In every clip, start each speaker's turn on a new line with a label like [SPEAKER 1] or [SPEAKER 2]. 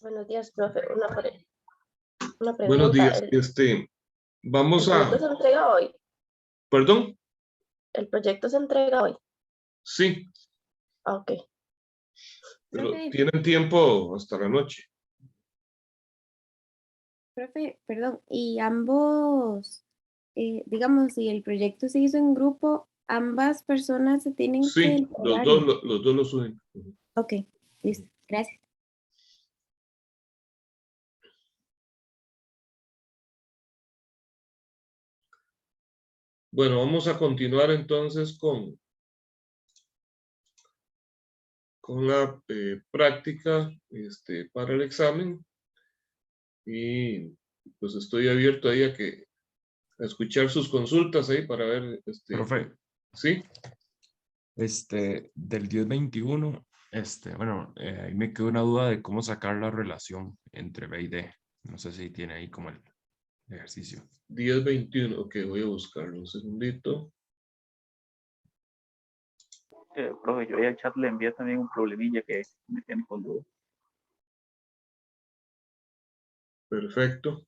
[SPEAKER 1] Buenos días, profe. Una
[SPEAKER 2] Buenos
[SPEAKER 1] pregunta.
[SPEAKER 2] días. Vamos
[SPEAKER 1] ¿El proyecto se entrega hoy?
[SPEAKER 2] ¿Perdón?
[SPEAKER 1] ¿El proyecto se entrega hoy?
[SPEAKER 2] Sí,
[SPEAKER 1] Ok.
[SPEAKER 2] pero
[SPEAKER 3] Profe,
[SPEAKER 2] tienen tiempo hasta la noche.
[SPEAKER 3] profe, perdón, y ambos, digamos, si el proyecto se hizo en grupo, ambas personas se tienen que
[SPEAKER 2] Sí,
[SPEAKER 3] entregar.
[SPEAKER 2] los dos lo suben.
[SPEAKER 3] Ok, listo, gracias.
[SPEAKER 2] Bueno, vamos a continuar entonces con la práctica para el examen. Y pues estoy abierto ahí a escuchar sus consultas ahí para ver.
[SPEAKER 4] Profe,
[SPEAKER 2] Sí,
[SPEAKER 4] del 10-21, bueno, ahí me quedó una duda de cómo sacar la relación entre B y D. No sé si tiene ahí como el ejercicio.
[SPEAKER 2] 10-21. Ok, voy a buscarlo un segundito.
[SPEAKER 5] Profe, yo ahí al chat le envié también un problemilla que me tiene con duda.
[SPEAKER 2] Perfecto.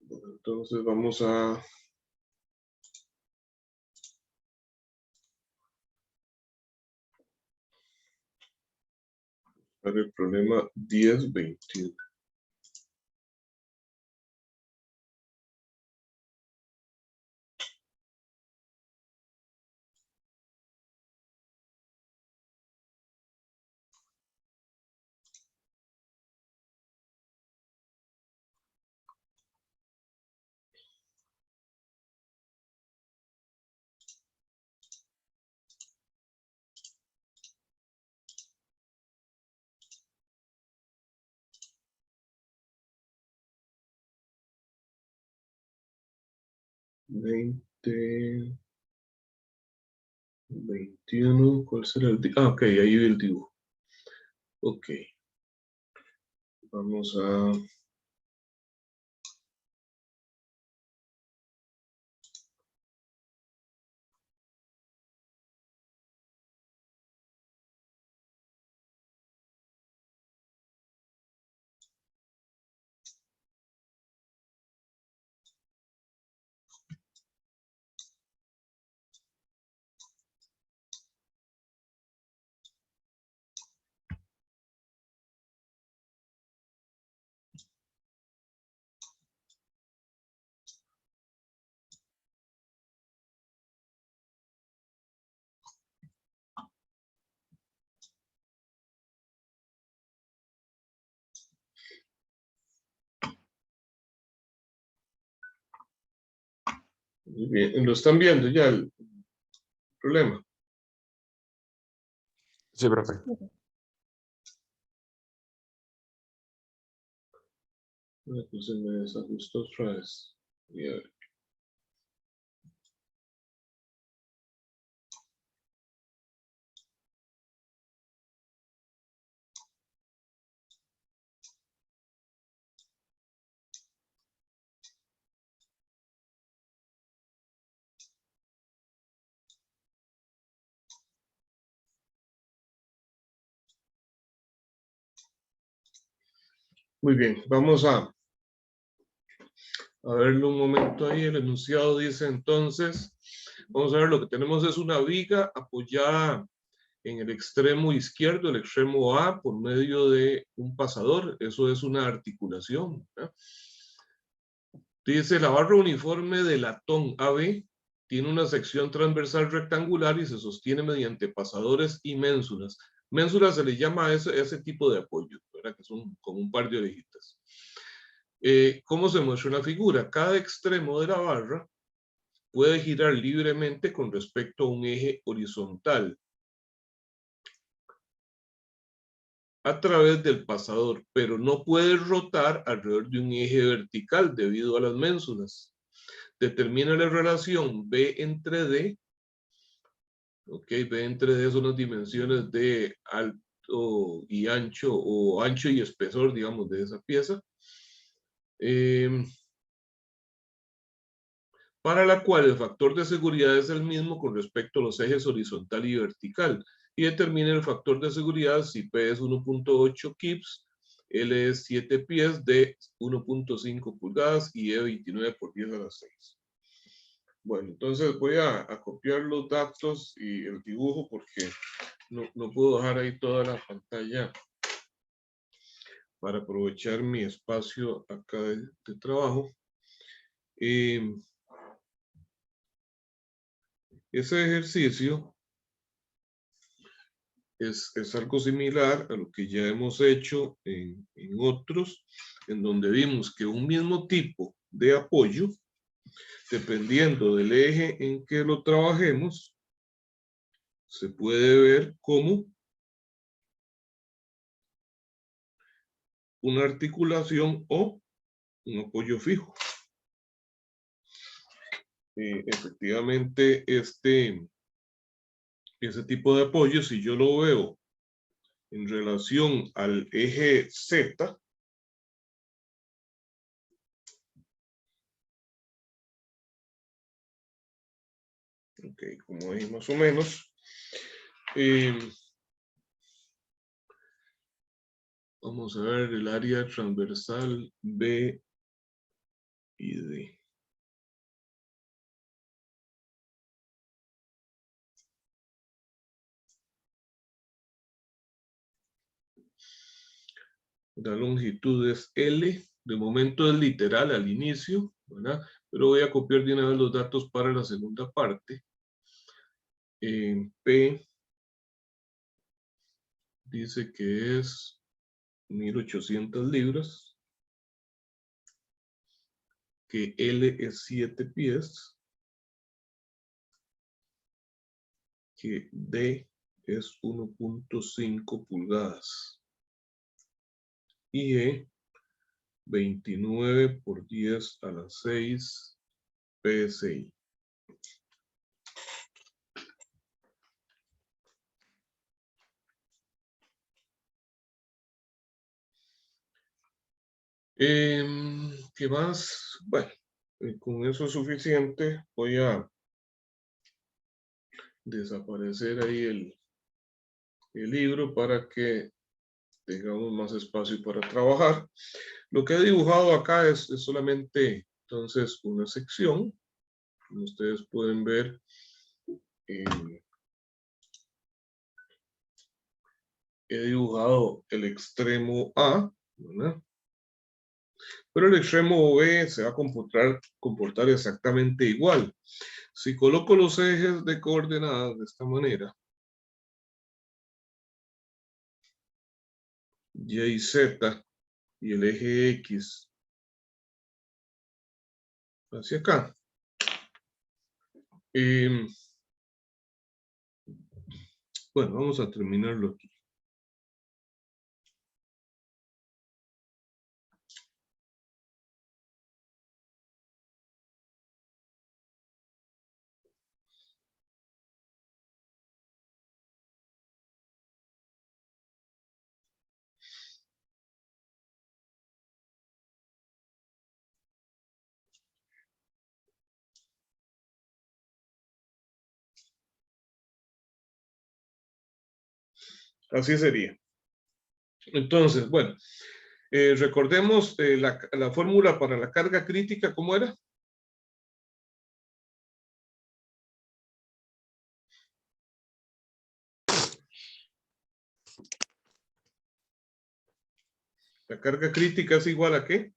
[SPEAKER 2] Entonces vamos a ver el problema 10-21. Veinte 21, ¿cuál será el dibujo? Ok, ahí vi el dibujo. Ok. Vamos a... Muy bien, ¿lo están viendo ya el problema?
[SPEAKER 4] Sí, profe.
[SPEAKER 2] Pues se me desajustó otra vez. Y a ver. Muy bien, vamos a verlo un momento ahí. El enunciado dice entonces, vamos a ver, lo que tenemos es una viga apoyada en el extremo izquierdo, el extremo A, por medio de un pasador. Eso es una articulación, ¿verdad? Dice, la barra uniforme de latón AB tiene una sección transversal rectangular y se sostiene mediante pasadores y ménsulas. Ménsulas se le llama a ese tipo de apoyo, ¿verdad? Que son como un par de orejitas. ¿Cómo se muestra la figura? Cada extremo de la barra puede girar libremente con respecto a un eje horizontal a través del pasador, pero no puede rotar alrededor de un eje vertical debido a las ménsulas. Determina la relación B entre D. Ok, B entre D son las dimensiones de alto y ancho, o ancho y espesor, digamos, de esa pieza. Para la cual el factor de seguridad es el mismo con respecto a los ejes horizontal y vertical. y determine el factor de seguridad si P es 1.8 kips, L es 7 pies, D 1.5 pulgadas y E 29 por 10 a la 6. Bueno, entonces voy a copiar los datos y el dibujo porque no puedo dejar ahí toda la pantalla para aprovechar mi espacio acá de trabajo. Ese ejercicio es algo similar a lo que ya hemos hecho en otros, en donde vimos que un mismo tipo de apoyo, dependiendo del eje en que lo trabajemos, se puede ver como una articulación o un apoyo fijo. Efectivamente, ese tipo de apoyo, si yo lo veo en relación al eje Z, ok, como ahí más o menos, vamos a ver el área transversal B y D. La longitud es L, de momento es literal al inicio, ¿verdad? Pero voy a copiar de una vez los datos para la segunda parte. P dice que es 1800 libras, que L es 7 pies, que D es 1.5 pulgadas y E 29 por 10 a la 6 PSI. ¿Qué más? Bueno, con eso es suficiente. Voy a desaparecer ahí el libro para que tengamos más espacio para trabajar. Lo que he dibujado acá es solamente entonces una sección. Como ustedes pueden ver, he dibujado el extremo A, ¿verdad? Pero el extremo B se va a comportar exactamente igual. Si coloco los ejes de coordenadas de esta manera, Y y Z, y el eje X hacia acá. Bueno, vamos a terminarlo aquí. Así sería. Entonces, bueno, recordemos la fórmula para la carga crítica, ¿cómo era? La carga crítica es igual a ¿qué?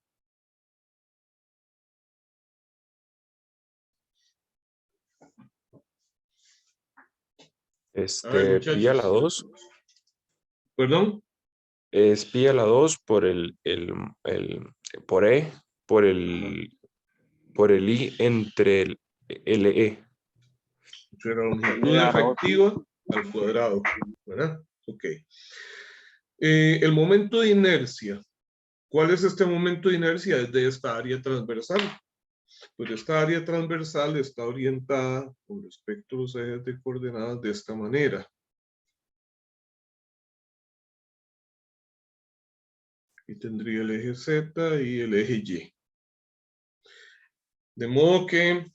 [SPEAKER 4] Pi a la 2
[SPEAKER 2] ¿Perdón?
[SPEAKER 4] es pi a la 2 por por E, por el I entre el LE.
[SPEAKER 2] Entre la longitud efectiva al cuadrado, ¿verdad? Ok. El momento de inercia. ¿Cuál es este momento de inercia? Es de esta área transversal. Pues esta área transversal está orientada con respecto a los ejes de coordenadas de esta manera. Y tendría el eje Z y el eje Y. De modo que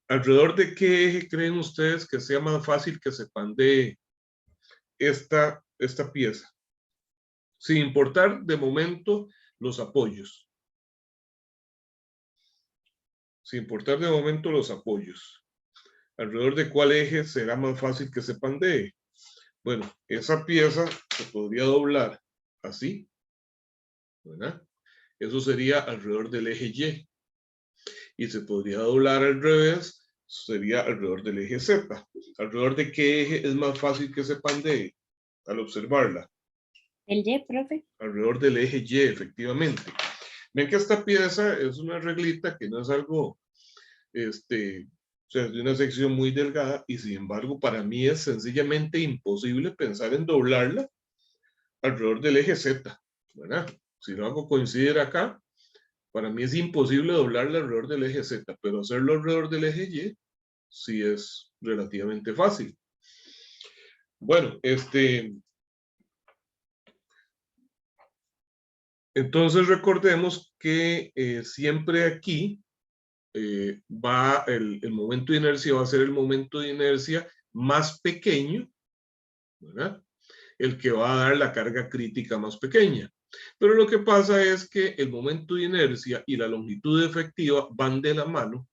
[SPEAKER 2] ¿Alrededor de qué eje creen ustedes que sea más fácil que se pandee esta pieza? Sin importar de momento los apoyos. Sin importar de momento los apoyos. ¿Alrededor de cuál eje será más fácil que se pandee? Bueno, esa pieza se podría doblar así, ¿verdad? Eso sería alrededor del eje Y. Y se podría doblar al revés, sería alrededor del eje Z. ¿Alrededor de qué eje es más fácil que se pandee al observarla?
[SPEAKER 3] El Y, profe.
[SPEAKER 2] Alrededor del eje Y, efectivamente. Ven que esta pieza es una reglita que no es algo, o sea, es de una sección muy delgada y sin embargo para mí es sencillamente imposible pensar en doblarla alrededor del eje Z, ¿verdad? Si lo hago coincidir acá, para mí es imposible doblarla alrededor del eje Z, pero hacerlo alrededor del eje Y sí es relativamente fácil. Bueno, entonces recordemos que siempre aquí va el momento de inercia, va a ser el momento de inercia más pequeño, ¿verdad? El que va a dar la carga crítica más pequeña. Pero lo que pasa es que el momento de inercia y la longitud efectiva van de la mano,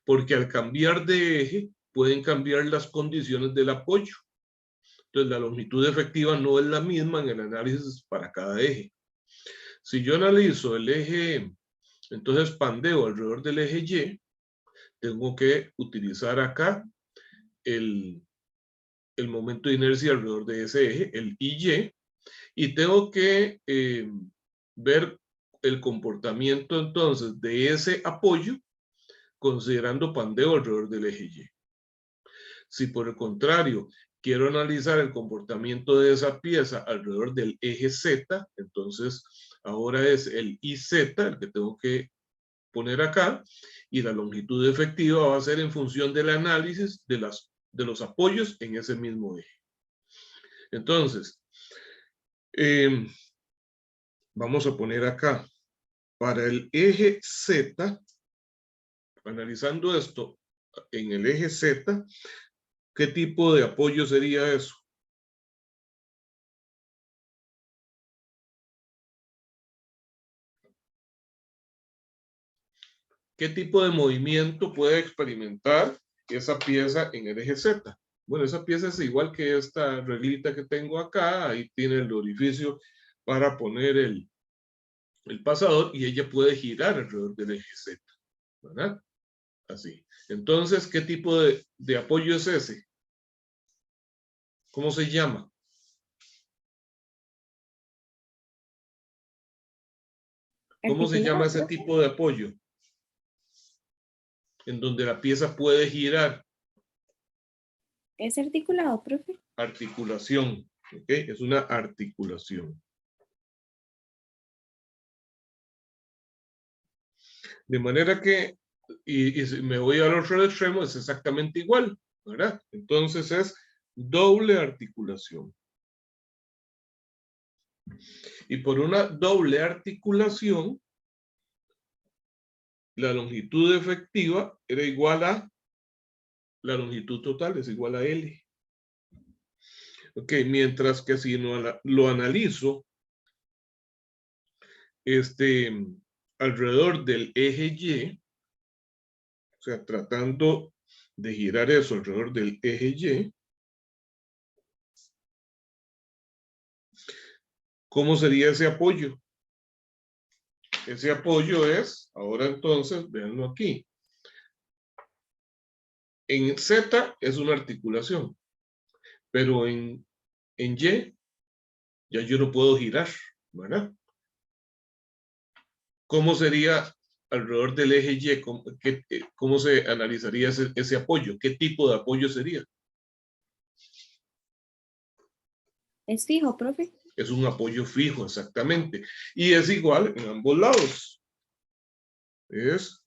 [SPEAKER 2] porque al cambiar de eje pueden cambiar las condiciones del apoyo. Entonces la longitud efectiva no es la misma en el análisis para cada eje. Si yo analizo el eje, entonces pandeo alrededor del eje Y, tengo que utilizar acá el momento de inercia alrededor de ese eje, el IY, y tengo que ver el comportamiento entonces de ese apoyo considerando pandeo alrededor del eje Y. Si por el contrario quiero analizar el comportamiento de esa pieza alrededor del eje Z, entonces ahora es el IZ el que tengo que poner acá, y la longitud efectiva va a ser en función del análisis de los apoyos en ese mismo eje. Entonces, vamos a poner acá, para el eje Z, analizando esto en el eje Z, ¿qué tipo de apoyo sería eso? ¿Qué tipo de movimiento puede experimentar esa pieza en el eje Z? Bueno, esa pieza es igual que esta reglita que tengo acá, ahí tiene el orificio para poner el pasador y ella puede girar alrededor del eje Z, ¿verdad? Así. Entonces, ¿qué tipo de apoyo es ese? ¿Cómo se llama? ¿Cómo se llama ese tipo de apoyo? En donde la pieza puede girar.
[SPEAKER 3] ¿Es articulado, profe?
[SPEAKER 2] Articulación, ¿ok? Es una articulación. De manera que, y si me voy al otro extremo, es exactamente igual, ¿verdad? Entonces es doble articulación. Y por una doble articulación, la longitud efectiva era igual a la longitud total, es igual a L. Ok, mientras que si no lo analizo, alrededor del eje Y, o sea, tratando de girar eso alrededor del eje Y, ¿cómo sería ese apoyo? Ese apoyo es, ahora entonces, véanlo aquí. En Z es una articulación, pero en Y ya yo no puedo girar, ¿verdad? ¿Cómo sería alrededor del eje Y? ¿Cómo se analizaría ese apoyo? ¿Qué tipo de apoyo sería?
[SPEAKER 3] ¿Es fijo, profe?
[SPEAKER 2] Es un apoyo fijo, exactamente. Y es igual en ambos lados. Es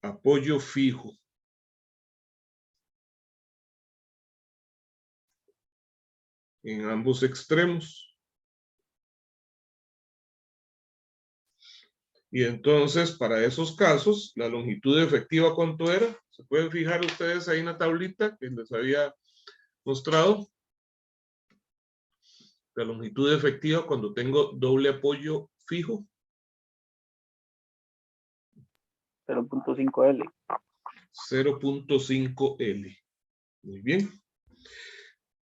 [SPEAKER 2] apoyo fijo. En ambos extremos. Y entonces, para esos casos, la longitud efectiva, ¿cuánto era? ¿Se pueden fijar ustedes ahí en la tablita que les había mostrado? La longitud efectiva cuando tengo doble apoyo fijo.
[SPEAKER 5] 0.5 L.
[SPEAKER 2] 0.5 L. Muy bien.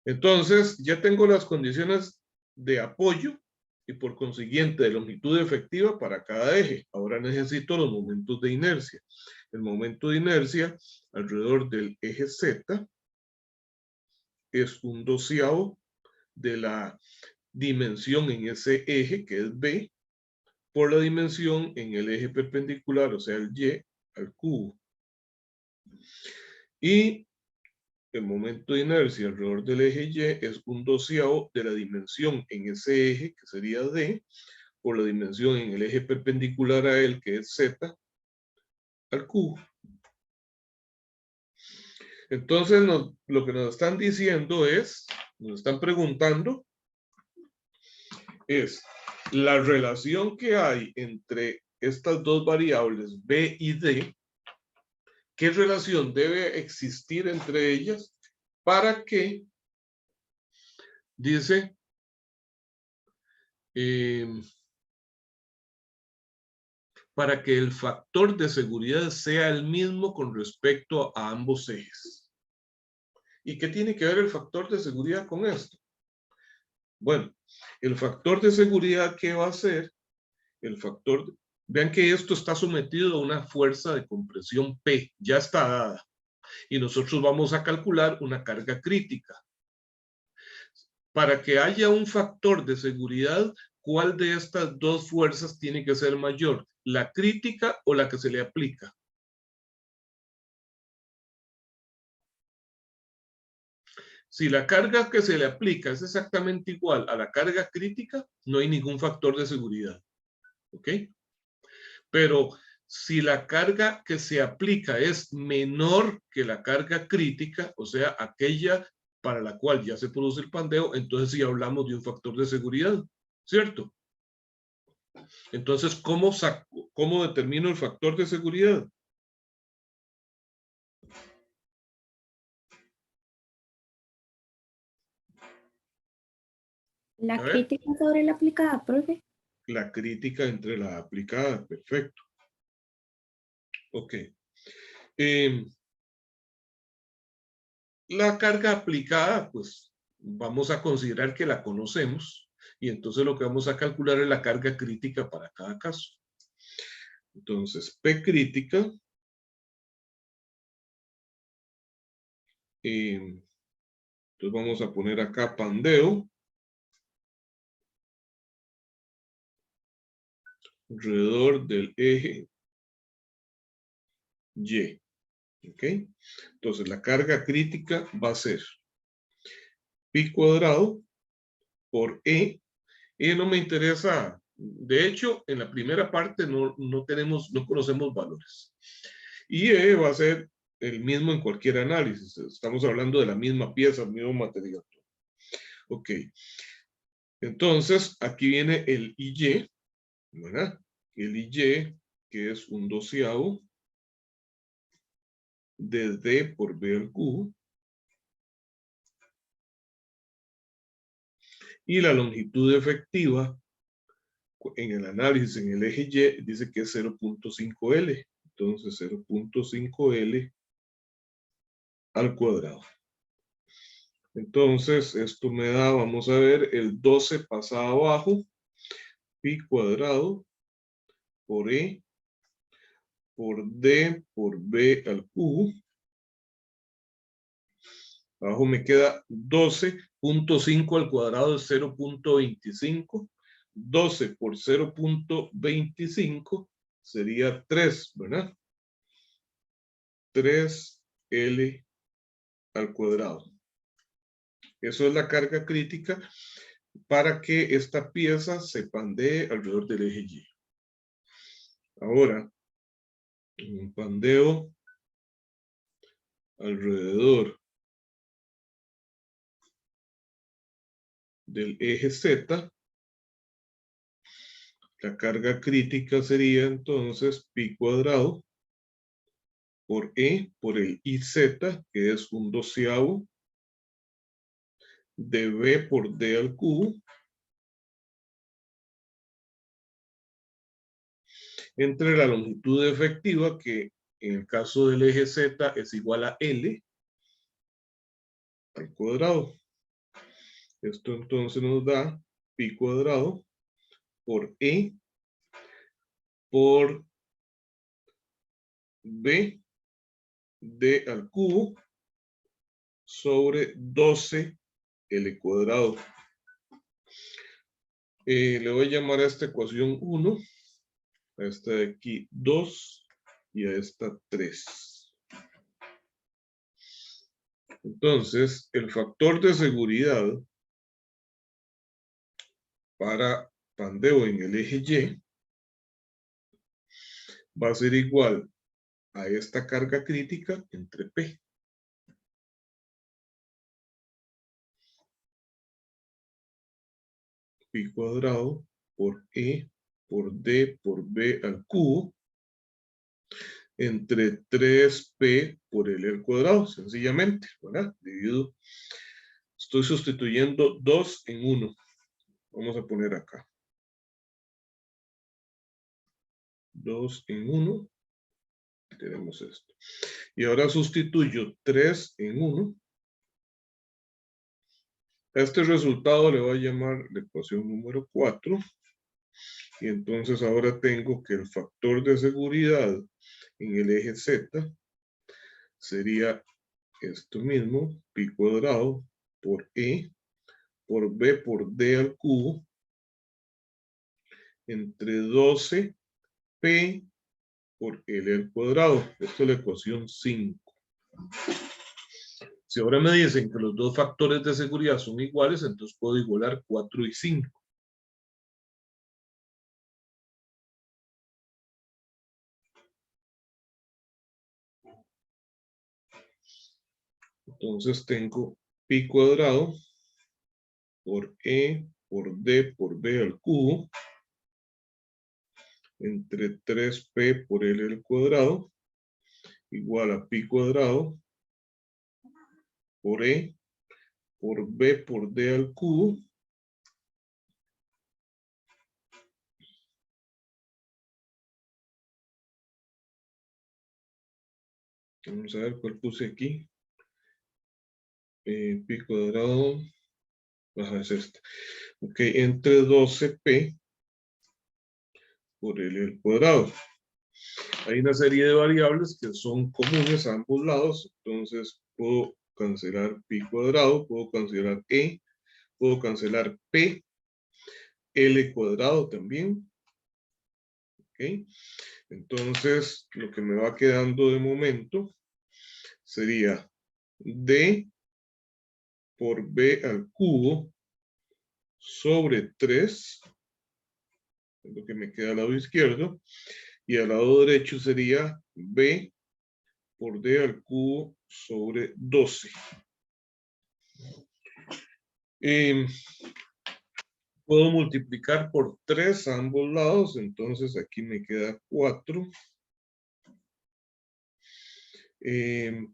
[SPEAKER 2] Entonces, ya tengo las condiciones de apoyo y por consiguiente de longitud efectiva para cada eje. Ahora necesito los momentos de inercia. El momento de inercia alrededor del eje Z es 1/12 de la dimensión en ese eje, que es B, por la dimensión en el eje perpendicular, o sea, el Y al cubo. Y el momento de inercia alrededor del eje Y es 1/12 de la dimensión en ese eje, que sería D, por la dimensión en el eje perpendicular a él, que es Z, al cubo. Entonces, lo que nos están diciendo es, nos están preguntando, es la relación que hay entre estas dos variables B y D. ¿Qué relación debe existir entre ellas para que, dice, para que el factor de seguridad sea el mismo con respecto a ambos ejes? ¿Y qué tiene que ver el factor de seguridad con esto? Bueno, el factor de seguridad, ¿qué va a ser? El factor, vean que esto está sometido a una fuerza de compresión P, ya está dada. Y nosotros vamos a calcular una carga crítica. Para que haya un factor de seguridad, ¿cuál de estas dos fuerzas tiene que ser mayor? ¿La crítica o la que se le aplica? Si la carga que se le aplica es exactamente igual a la carga crítica, no hay ningún factor de seguridad. ¿Ok? Pero si la carga que se aplica es menor que la carga crítica, o sea, aquella para la cual ya se produce el pandeo, entonces sí hablamos de un factor de seguridad, ¿cierto? Entonces, ¿cómo determino el factor de seguridad?
[SPEAKER 3] La
[SPEAKER 2] A ver.
[SPEAKER 3] crítica sobre la aplicada, profe.
[SPEAKER 2] La crítica entre la aplicada, perfecto. Ok. La carga aplicada, pues vamos a considerar que la conocemos y entonces lo que vamos a calcular es la carga crítica para cada caso. Entonces, P crítica entonces vamos a poner acá pandeo alrededor del eje Y. ¿Ok? Entonces, la carga crítica va a ser pi cuadrado por E. Y no me interesa, de hecho, en la primera parte no conocemos valores. Y E va a ser el mismo en cualquier análisis. Estamos hablando de la misma pieza, el mismo material. Ok. Entonces, aquí viene el IY, ¿verdad? El IY, que es 1/12 de D por B al cubo. Y la longitud efectiva en el análisis en el eje Y dice que es 0.5 L. Entonces 0.5 L al cuadrado. Entonces esto me da, vamos a ver, el 12 pasa abajo, pi cuadrado por E por D por B al cubo. Abajo me queda 12.5 al cuadrado es 0.25. 12 por 0.25 sería 3, ¿verdad? 3L al cuadrado. Eso es la carga crítica para que esta pieza se pandee alrededor del eje Y. Ahora, un pandeo alrededor del eje Z, La carga crítica sería entonces pi cuadrado por E por el IZ, que es un 12avo de B por D al cubo, entre la longitud efectiva, que en el caso del eje Z es igual a L al cuadrado. Esto entonces nos da pi cuadrado por E por B D al cubo sobre 12 L cuadrado. Le voy a llamar a esta ecuación 1, a esta de aquí 2 y a esta 3. Entonces, el factor de seguridad para pandeo en el eje Y va a ser igual a esta carga crítica entre P. Pi cuadrado por E por D por B al cubo entre 3P por L al cuadrado, sencillamente, ¿verdad? Divido. Estoy sustituyendo 2 en 1. Vamos a poner acá. 2 en 1. Tenemos esto. Y ahora sustituyo 3 en 1. A este resultado le voy a llamar la ecuación número 4. Y entonces ahora tengo que el factor de seguridad en el eje Z sería esto mismo, pi cuadrado por E por B por D al cubo entre 12 P por L al cuadrado. Esto es la ecuación 5. Si ahora me dicen que los dos factores de seguridad son iguales, entonces puedo igualar 4 y 5. Entonces tengo pi cuadrado por E por D por B al cubo entre 3P por L al cuadrado igual a pi cuadrado por E por B por D al cubo vamos a ver cuál puse aquí. Pi cuadrado, es este. Ok, entre 12P por L al cuadrado. Hay una serie de variables que son comunes a ambos lados, entonces puedo cancelar pi cuadrado, puedo cancelar E, puedo cancelar P, L cuadrado también. Ok, entonces lo que me va quedando de momento sería D por B al cubo sobre 3, es lo que me queda al lado izquierdo, y al lado derecho sería B por D al cubo sobre 12. Puedo multiplicar por 3 a ambos lados, entonces aquí me queda 4.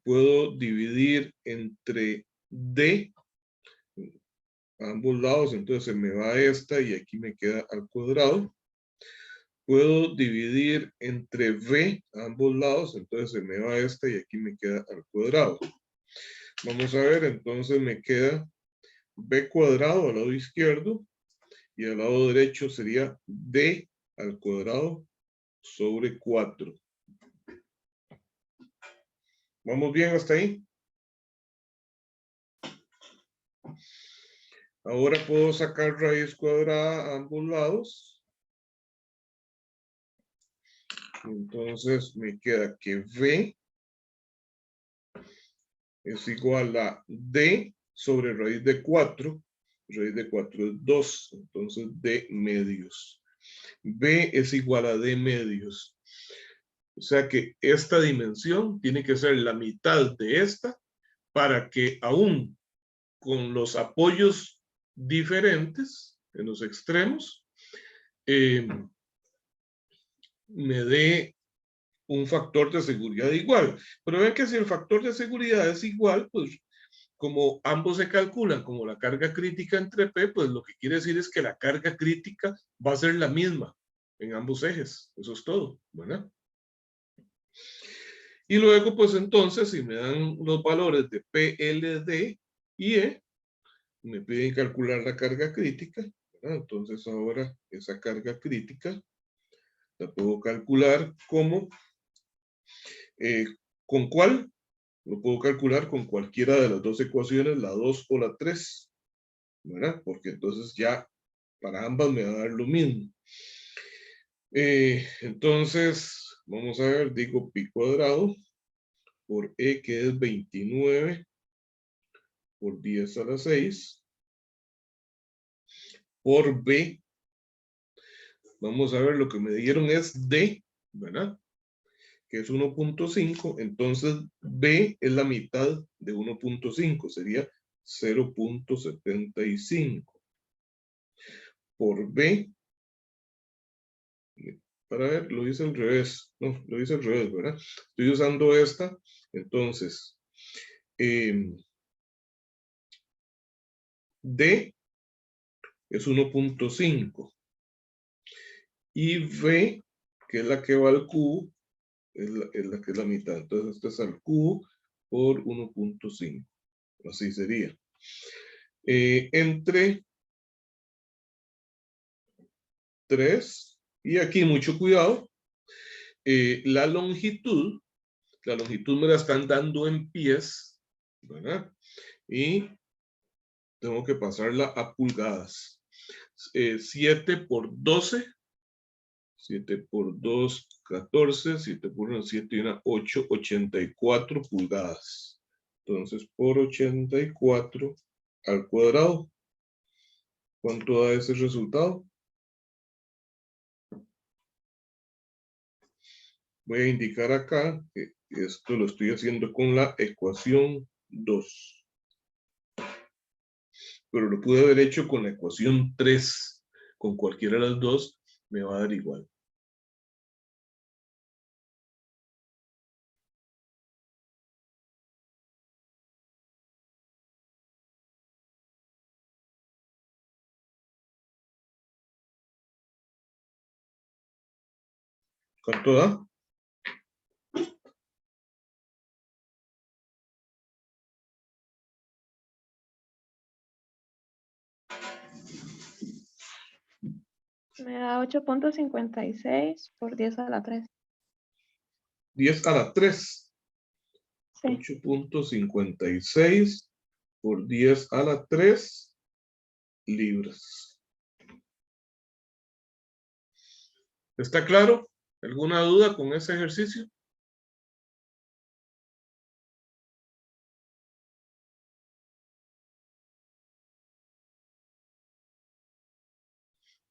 [SPEAKER 2] Puedo dividir entre D a ambos lados, entonces se me va esta y aquí me queda al cuadrado. Puedo dividir entre B a ambos lados, entonces se me va esta y aquí me queda al cuadrado. Vamos a ver, entonces me queda B cuadrado al lado izquierdo y al lado derecho sería D al cuadrado sobre 4. ¿Vamos bien hasta ahí? Ahora puedo sacar raíz cuadrada a ambos lados. Entonces me queda que V es igual a D sobre raíz de 4. Raíz de 4 es 2, entonces D medios. B es igual a D medios. O sea que esta dimensión tiene que ser la mitad de esta para que aún con los apoyos diferentes en los extremos, me dé un factor de seguridad igual. Pero ven que si el factor de seguridad es igual, pues como ambos se calculan como la carga crítica entre P, pues lo que quiere decir es que la carga crítica va a ser la misma en ambos ejes. Eso es todo, ¿verdad? Y luego, pues entonces, si me dan los valores de P, L, D y E, me piden calcular la carga crítica, ¿verdad? Entonces ahora esa carga crítica la puedo calcular como, ¿con cuál? Lo puedo calcular con cualquiera de las dos ecuaciones, la 2 o la 3, ¿verdad? Porque entonces ya para ambas me va a dar lo mismo. Entonces, vamos a ver, digo pi cuadrado por E, que es 29 por 10 a la 6, por B. Vamos a ver, lo que me dieron es D, ¿verdad? Que es 1.5, entonces B es la mitad de 1.5, sería 0.75. Por B, para ver, lo hice al revés, no, lo hice al revés, ¿verdad? Estoy usando esta, entonces, D es 1.5 y V, que es la que va al cubo, es la que es la mitad. Entonces, esto es al cubo por 1.5. Así sería. Entre 3, y aquí mucho cuidado, la longitud me la están dando en pies, ¿verdad? Y tengo que pasarla a pulgadas. 7 por 12, 7 por 2, 14, 7 por 1, 7 y 1, 8, 84 pulgadas. Entonces, por 84 al cuadrado, ¿cuánto da ese resultado? Voy a indicar acá que esto lo estoy haciendo con la ecuación 2. Pero lo pude haber hecho con la ecuación 3. Con cualquiera de las dos me va a dar igual. ¿Cuánto da?
[SPEAKER 1] Me da 8.56 por 10 a la 3.
[SPEAKER 2] 10 a la 3.
[SPEAKER 1] Sí.
[SPEAKER 2] 8.56 por 10 a la 3 libras. ¿Está claro? ¿Alguna duda con ese ejercicio?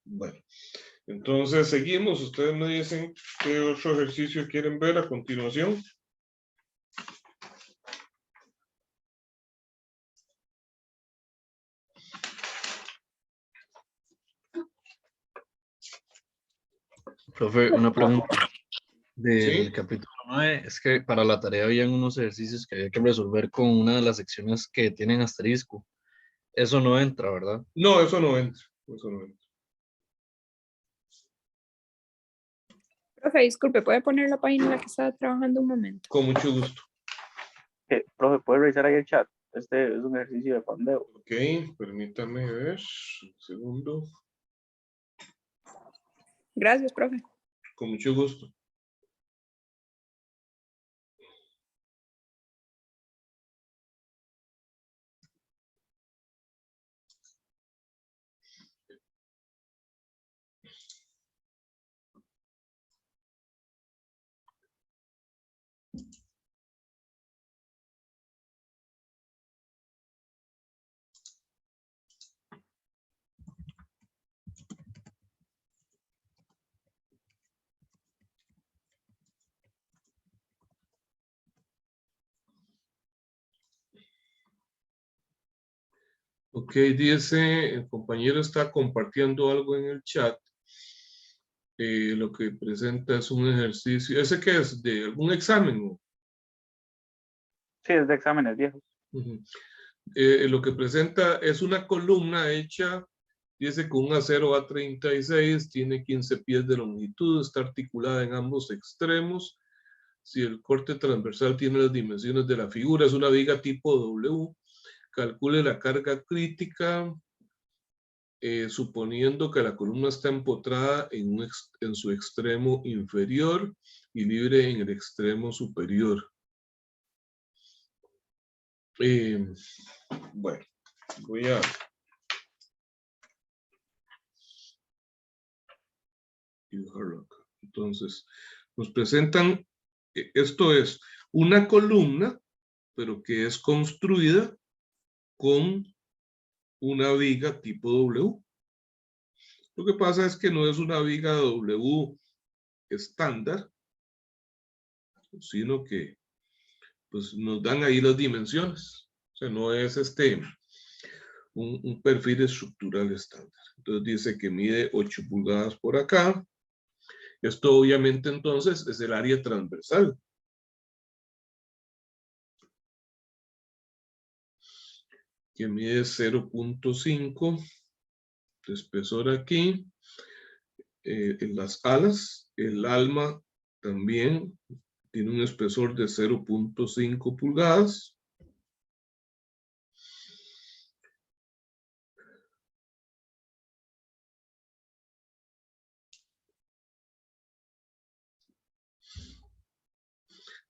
[SPEAKER 2] Bueno, entonces seguimos. Ustedes me dicen qué otro ejercicio quieren ver a continuación.
[SPEAKER 6] Profe, una pregunta del
[SPEAKER 2] ¿Sí?
[SPEAKER 6] capítulo 9, es que para la tarea habían unos ejercicios que había que resolver con una de las secciones que tienen asterisco. Eso no entra, ¿verdad?
[SPEAKER 2] No, eso no entra. Eso no entra.
[SPEAKER 7] Profe, disculpe, ¿puede poner la página en la que estaba trabajando un momento?
[SPEAKER 2] Con mucho gusto.
[SPEAKER 5] Profe, ¿puede revisar ahí el chat? Este es un ejercicio de pandeo.
[SPEAKER 2] Ok, permítame ver. Un segundo.
[SPEAKER 7] Gracias, profe.
[SPEAKER 2] Con mucho gusto. Ok, dice, el compañero está compartiendo algo en el chat. Lo que presenta es un ejercicio. ¿Ese qué es? ¿De algún examen?
[SPEAKER 5] Sí, es de exámenes viejos.
[SPEAKER 2] Uh-huh. Lo que presenta es una columna hecha, dice con un acero A36, tiene 15 pies de longitud, está articulada en ambos extremos. Si el corte transversal tiene las dimensiones de la figura, es una viga tipo W. Calcule la carga crítica, suponiendo que la columna está empotrada en su extremo inferior y libre en el extremo superior. Bueno, voy a dibujarlo acá. Entonces, nos presentan, esto es una columna, pero que es construida con una viga tipo W. Lo que pasa es que no es una viga W estándar, sino que pues nos dan ahí las dimensiones. O sea, no es un perfil estructural estándar. Entonces dice que mide 8 pulgadas por acá. Esto obviamente entonces es el área transversal. Que mide 0.5 de espesor aquí. En las alas, el alma también tiene un espesor de 0.5 pulgadas.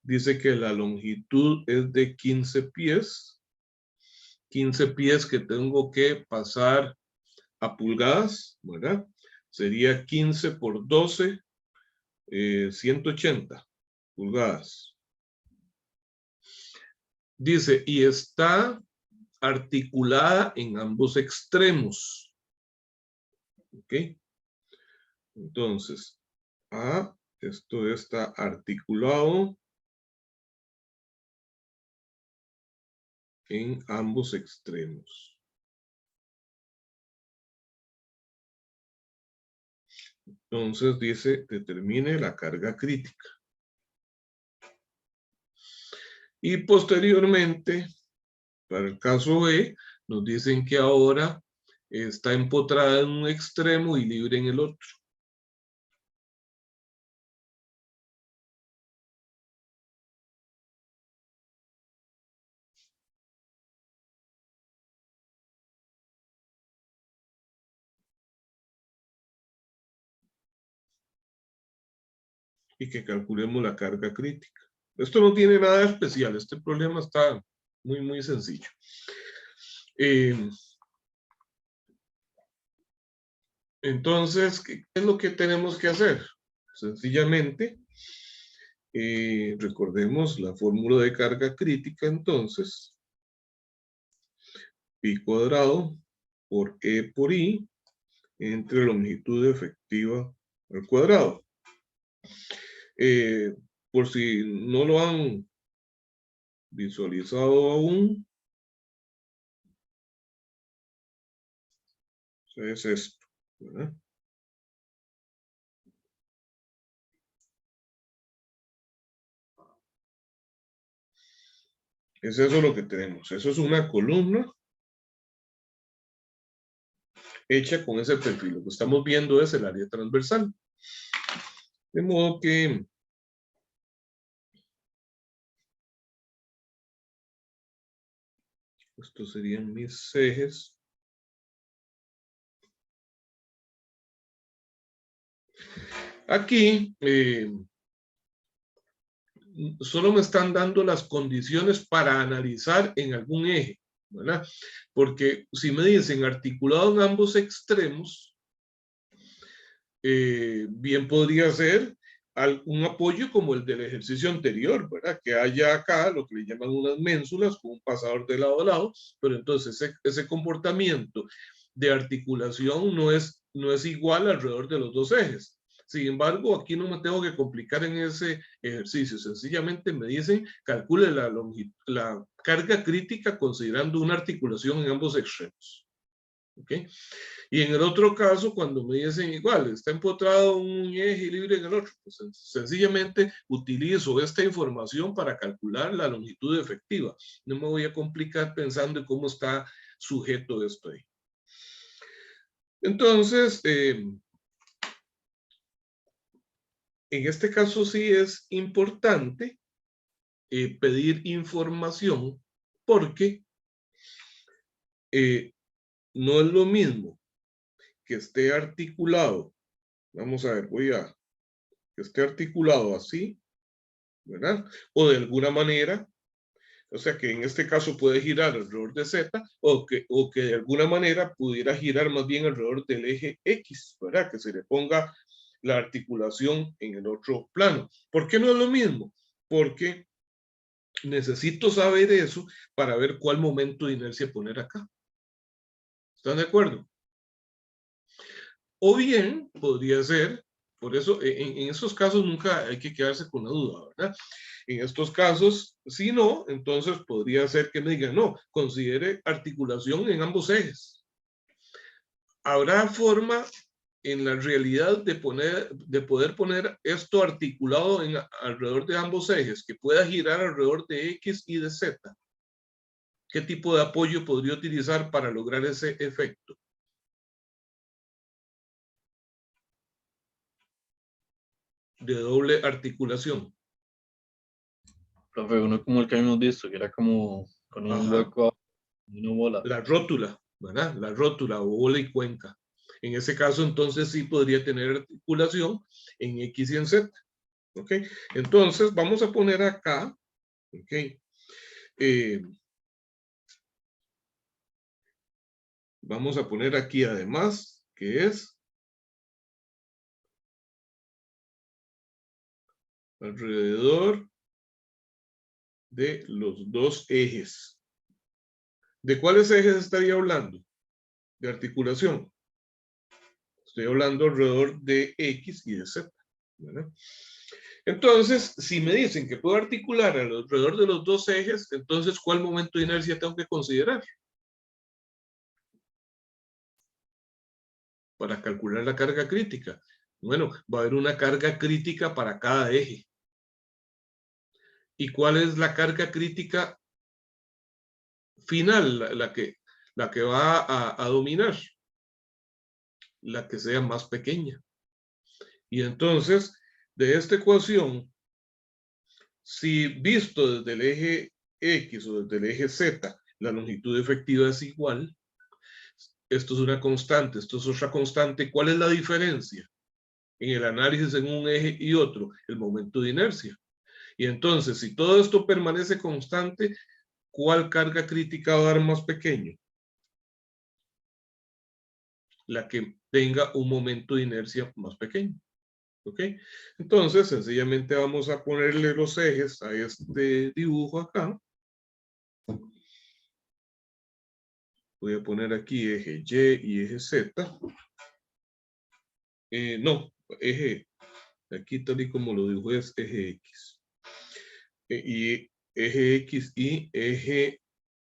[SPEAKER 2] Dice que la longitud es de 15 pies. 15 pies que tengo que pasar a pulgadas, ¿verdad? Sería 15 por 12, 180 pulgadas. Dice, y está articulada en ambos extremos. ¿Ok? Entonces, esto está articulado en ambos extremos. Entonces dice, determine la carga crítica. Y posteriormente, para el caso B, nos dicen que ahora está empotrada en un extremo y libre en el otro. Y que calculemos la carga crítica. Esto no tiene nada especial, este problema está muy, muy sencillo. Entonces, ¿qué es lo que tenemos que hacer? Sencillamente, recordemos la fórmula de carga crítica, entonces, pi cuadrado por E por I, entre longitud efectiva al cuadrado. Por si no lo han visualizado aún, es esto, ¿verdad? Es eso lo que tenemos. Eso es una columna hecha con ese perfil. Lo que estamos viendo es el área transversal. De modo que estos serían mis ejes. Aquí solo me están dando las condiciones para analizar en algún eje, ¿verdad? Porque si me dicen articulado en ambos extremos, bien podría ser un apoyo como el del ejercicio anterior, ¿verdad? Que haya acá lo que le llaman unas ménsulas con un pasador de lado a lado, pero entonces ese comportamiento de articulación no es igual alrededor de los dos ejes. Sin embargo, aquí no me tengo que complicar en ese ejercicio. Sencillamente me dicen, calcule la carga crítica considerando una articulación en ambos extremos. ¿Ok? Y en el otro caso, cuando me dicen igual, está empotrado un eje libre en el otro, pues sencillamente utilizo esta información para calcular la longitud efectiva. No me voy a complicar pensando en cómo está sujeto esto ahí. Entonces, en este caso sí es importante pedir información porque no es lo mismo que esté articulado. Vamos a ver, que esté articulado así, ¿verdad? O de alguna manera, o sea que en este caso puede girar alrededor de Z, o que de alguna manera pudiera girar más bien alrededor del eje X, ¿verdad? Que se le ponga la articulación en el otro plano. ¿Por qué no es lo mismo? Porque necesito saber eso para ver cuál momento de inercia poner acá. ¿Están de acuerdo? O bien podría ser, por eso en esos casos nunca hay que quedarse con la duda, ¿verdad? En estos casos, si no, entonces podría ser que me digan, no, considere articulación en ambos ejes. ¿Habrá forma en la realidad de poder poner esto articulado alrededor de ambos ejes, que pueda girar alrededor de X y de Z? ¿Qué tipo de apoyo podría utilizar para lograr ese efecto? De doble articulación.
[SPEAKER 6] Profe, uno como el que habíamos visto, que era como con un hueco, una bola.
[SPEAKER 2] La rótula, ¿verdad? La rótula o bola y cuenca. En ese caso, entonces sí podría tener articulación en X y en Z. ¿Ok? Entonces, vamos a poner acá, ¿ok? Vamos a poner aquí además, que es alrededor de los dos ejes. ¿De cuáles ejes estaría hablando? De articulación. Estoy hablando alrededor de X y de Z, ¿verdad? Entonces, si me dicen que puedo articular alrededor de los dos ejes, entonces, ¿cuál momento de inercia tengo que considerar? Para calcular la carga crítica. Bueno, va a haber una carga crítica para cada eje. ¿Y cuál es la carga crítica final, la que va a dominar? La que sea más pequeña. Y entonces, de esta ecuación, si visto desde el eje X o desde el eje Z, la longitud efectiva es igual, esto es una constante, esto es otra constante, ¿cuál es la diferencia en el análisis en un eje y otro? El momento de inercia. Y entonces, si todo esto permanece constante, ¿cuál carga crítica va a dar más pequeño? La que tenga un momento de inercia más pequeño. ¿Ok? Entonces, sencillamente vamos a ponerle los ejes a este dibujo acá. Voy a poner aquí eje Y y eje Z. No, eje, aquí tal y como lo dibujo es eje X. Y eje X y eje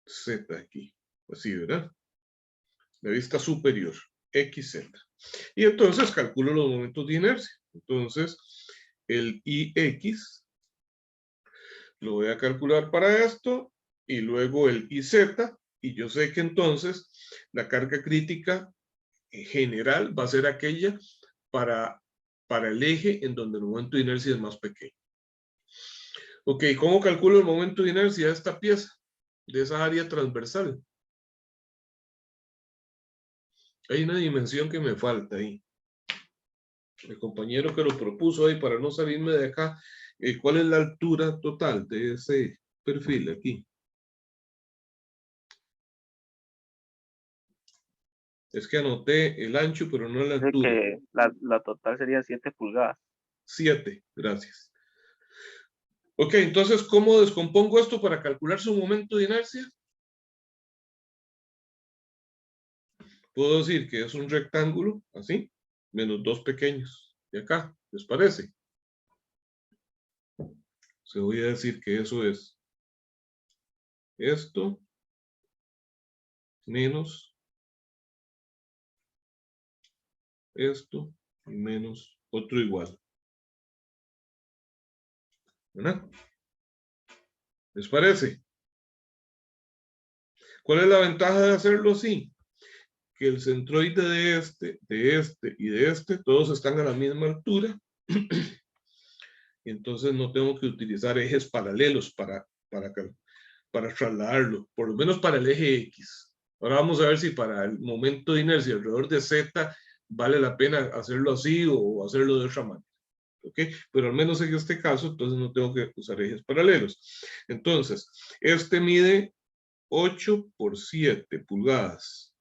[SPEAKER 2] Z aquí. Así, ¿verdad? La vista superior, XZ. Y entonces calculo los momentos de inercia. Entonces, el IX lo voy a calcular para esto y luego el IZ. Y yo sé que entonces la carga crítica general va a ser aquella para el eje en donde el momento de inercia es más pequeño. Ok, ¿cómo calculo el momento de inercia de esta pieza? De esa área transversal. Hay una dimensión que me falta ahí. El compañero que lo propuso ahí para no salirme de acá, ¿cuál es la altura total de ese perfil aquí? Es que anoté el ancho, pero no la altura.
[SPEAKER 5] Que la total sería 7 pulgadas.
[SPEAKER 2] 7, gracias. Ok, entonces, ¿cómo descompongo esto para calcular su momento de inercia? Puedo decir que es un rectángulo, así, menos dos pequeños de acá, ¿les parece? Se voy a decir que eso es esto menos esto y menos otro igual. ¿Verdad? ¿Les parece? ¿Cuál es la ventaja de hacerlo así? Que el centroide de este y de este, todos están a la misma altura. Y entonces no tengo que utilizar ejes paralelos para trasladarlo, por lo menos para el eje X. Ahora vamos a ver si para el momento de inercia alrededor de Z vale la pena hacerlo así o hacerlo de otra manera. ¿Ok? Pero al menos en este caso, entonces no tengo que usar ejes paralelos. Entonces, este mide 8 por 7 pulgadas.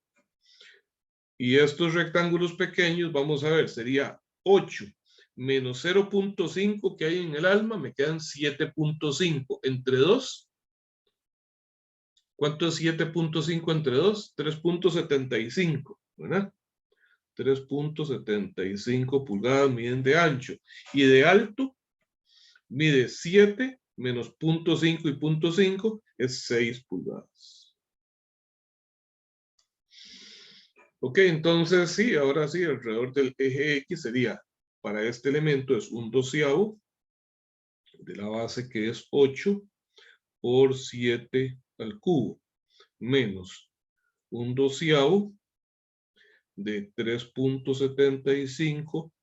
[SPEAKER 2] Y estos rectángulos pequeños, vamos a ver, sería 8 menos 0.5 que hay en el alma, me quedan 7.5 entre 2. ¿Cuánto es 7.5 entre 2? 3.75, ¿verdad? 3.75 pulgadas miden de ancho. Y de alto, mide 7 menos 0.5 y 0.5 es 6 pulgadas. Ok, entonces sí, ahora sí, alrededor del eje X sería, para este elemento es 1/12 de la base que es 8 por 7 al cubo, menos 1/12 de 3.75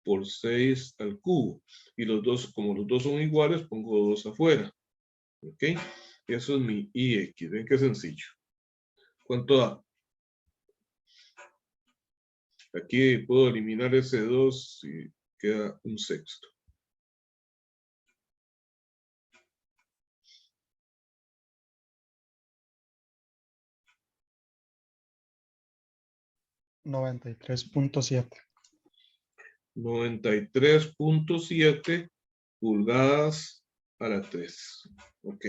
[SPEAKER 2] por 6 al cubo. Y los dos, como los dos son iguales, pongo 2 afuera. ¿Ok? Eso es mi IX. Ven qué sencillo. ¿Cuánto da? Aquí puedo eliminar ese 2 y queda un sexto.
[SPEAKER 8] $93.7.
[SPEAKER 2] 93.7 pulgadas a la 3. Ok.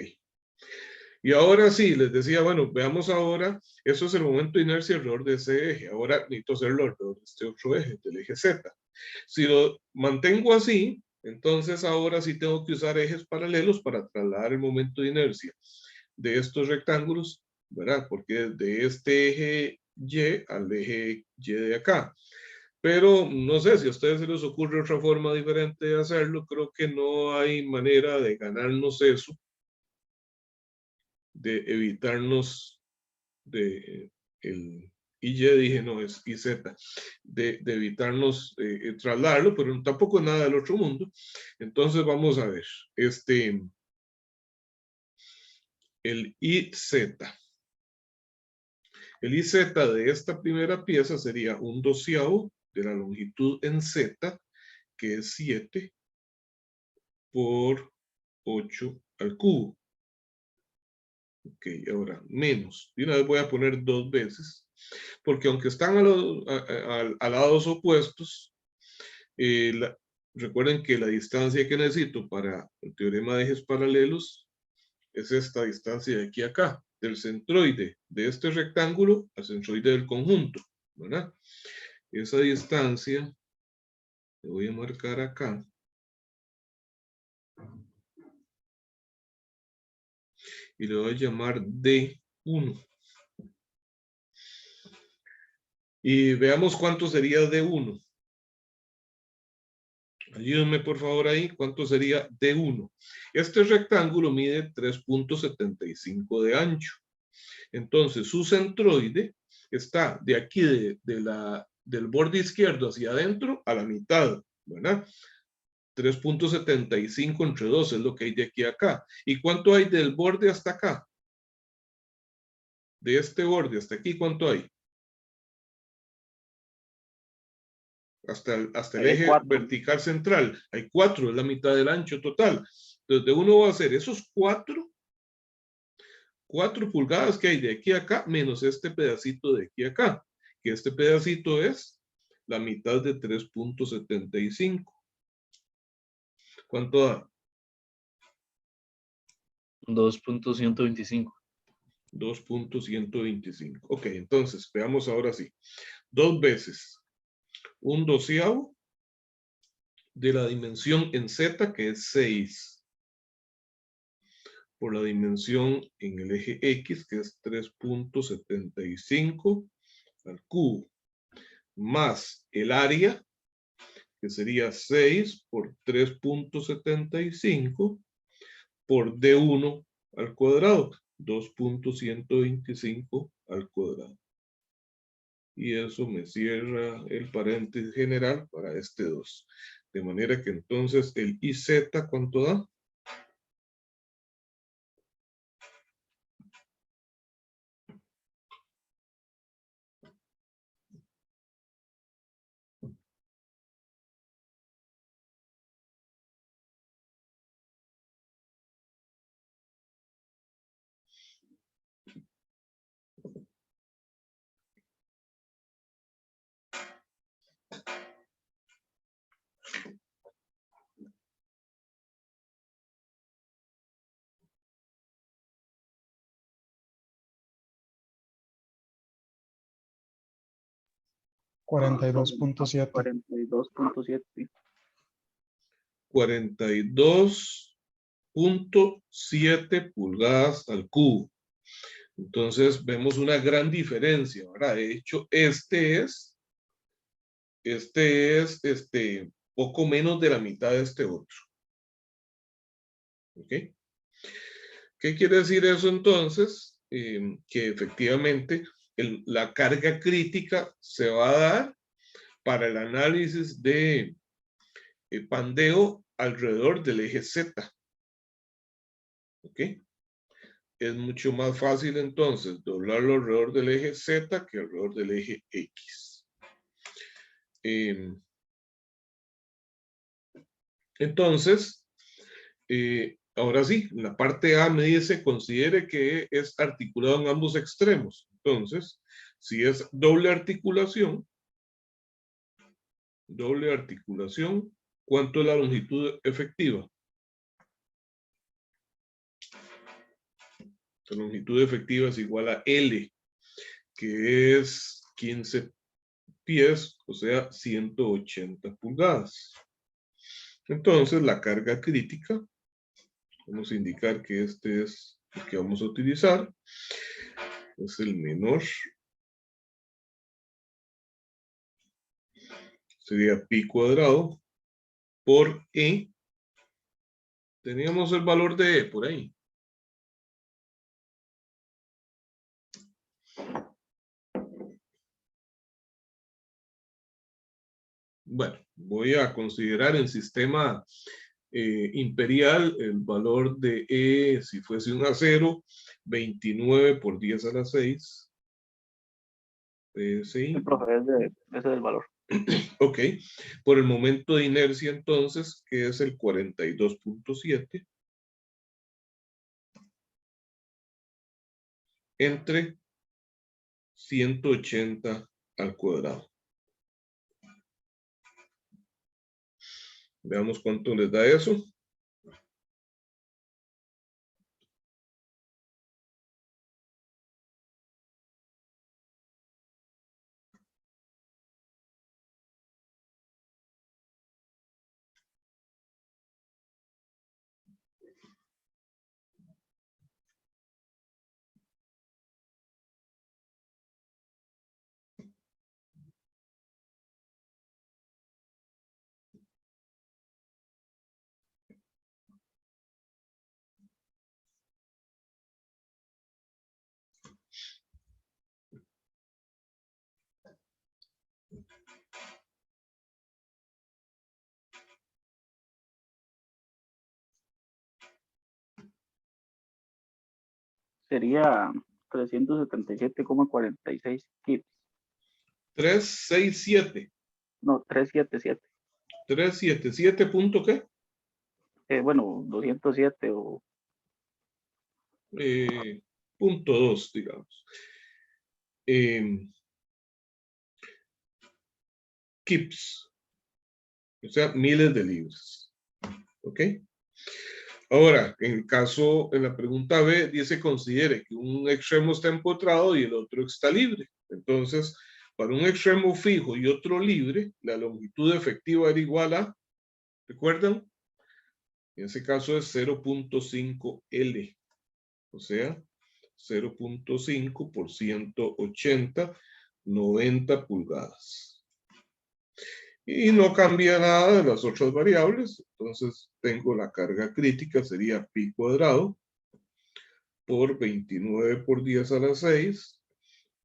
[SPEAKER 2] Y ahora sí, les decía, bueno, veamos ahora, eso es el momento de inercia alrededor de ese eje. Ahora necesito hacerlo alrededor de este otro eje, del eje Z. Si lo mantengo así, entonces ahora sí tengo que usar ejes paralelos para trasladar el momento de inercia de estos rectángulos, ¿verdad? Porque de este eje Y al eje Y de acá. Pero no sé si a ustedes se les ocurre otra forma diferente de hacerlo, creo que no hay manera de ganarnos eso, de evitarnos de el YY, dije no, es YZ, de evitarnos trasladarlo, pero tampoco es nada del otro mundo. Entonces vamos a ver, el IZ. El IZ de esta primera pieza sería 1/12 de la longitud en Z, que es 7 por 8 al cubo. Ok, ahora menos. Y una vez voy a poner 2 veces, porque aunque están a lados opuestos, recuerden que la distancia que necesito para el teorema de ejes paralelos es esta distancia de aquí a acá, del centroide de este rectángulo al centroide del conjunto, ¿verdad? Esa distancia, le voy a marcar acá. Y le voy a llamar D1. Y veamos cuánto sería D1. Ayúdenme por favor ahí, ¿cuánto sería D1? Este rectángulo mide 3.75 de ancho. Entonces su centroide está de aquí del borde izquierdo hacia adentro a la mitad, ¿verdad? 3.75 entre 2 es lo que hay de aquí a acá. ¿Y cuánto hay del borde hasta acá? De este borde hasta aquí, ¿cuánto hay? Hasta el eje
[SPEAKER 5] 4.
[SPEAKER 2] vertical central. Hay 4, es la mitad del ancho total. Entonces, uno va a hacer esos 4 pulgadas que hay de aquí a acá, menos este pedacito de aquí a acá, que este pedacito es la mitad de 3.75. ¿Cuánto da?
[SPEAKER 6] 2.125.
[SPEAKER 2] 2.125. Ok, entonces, veamos ahora sí. 2 veces 1/12 de la dimensión en Z, que es 6, por la dimensión en el eje X, que es 3.75 al cubo, más el área, que sería 6 por 3.75 por D1 al cuadrado, 2.125 al cuadrado. Y eso me cierra el paréntesis general para este 2. De manera que entonces el IZ, ¿cuánto da?
[SPEAKER 8] Cuarenta y dos punto 7.
[SPEAKER 5] 42.7.
[SPEAKER 2] 42.7 pulgadas al cubo. Entonces vemos una gran diferencia, ¿verdad? De hecho, este es poco menos de la mitad de este otro. ¿Ok? ¿Qué quiere decir eso entonces? Que efectivamente la carga crítica se va a dar para el análisis de pandeo alrededor del eje Z. ¿Ok? Es mucho más fácil entonces doblarlo alrededor del eje Z que alrededor del eje X. Entonces, ahora sí, la parte A me dice, considere que es articulado en ambos extremos. Entonces, si es doble articulación, ¿cuánto es la longitud efectiva? La longitud efectiva es igual a L, que es 15 pies, o sea, 180 pulgadas. Entonces, la carga crítica, vamos a indicar que este es el que vamos a utilizar, es el menor. Sería pi cuadrado por E. Teníamos el valor de E por ahí. Bueno, voy a considerar en sistema imperial el valor de E, si fuese un acero, 29 por 10 a la 6. Sí.
[SPEAKER 5] El profe, ese es el valor.
[SPEAKER 2] Ok. Por el momento de inercia, entonces, que es el 42.7. Entre 180 al cuadrado. Veamos cuánto les da eso.
[SPEAKER 5] Sería 377,46 kips.
[SPEAKER 2] 367.
[SPEAKER 5] No, 377.
[SPEAKER 2] 377 punto qué?
[SPEAKER 5] Bueno, 207 o...
[SPEAKER 2] Punto 2, digamos. Kips. O sea, miles de libras. ¿Ok? Ahora, en la pregunta B, dice considere que un extremo está empotrado y el otro está libre. Entonces, para un extremo fijo y otro libre, la longitud efectiva era igual a, ¿recuerdan? En ese caso es 0.5 L. O sea, 0.5 por 180, 90 pulgadas. Y no cambia nada de las otras variables. Entonces tengo la carga crítica, sería pi cuadrado por 29 por 10 a la 6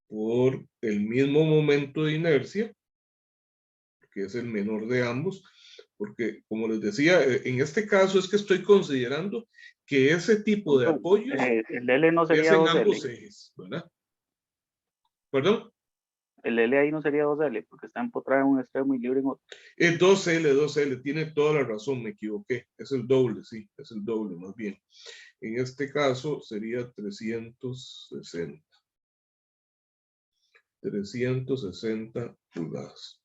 [SPEAKER 2] por el mismo momento de inercia, que es el menor de ambos, porque como les decía, en este caso es que estoy considerando que ese tipo de apoyos
[SPEAKER 5] el L no
[SPEAKER 2] es
[SPEAKER 5] sería
[SPEAKER 2] en
[SPEAKER 5] 2L.
[SPEAKER 2] ambos ejes, ¿verdad? ¿Perdón?
[SPEAKER 5] El L ahí no sería 2L, porque está empotrada en un extremo y libre en otro.
[SPEAKER 2] 2L, tiene toda la razón, me equivoqué, es el doble, sí, es el doble más bien. En este caso sería 360. 360 pulgadas.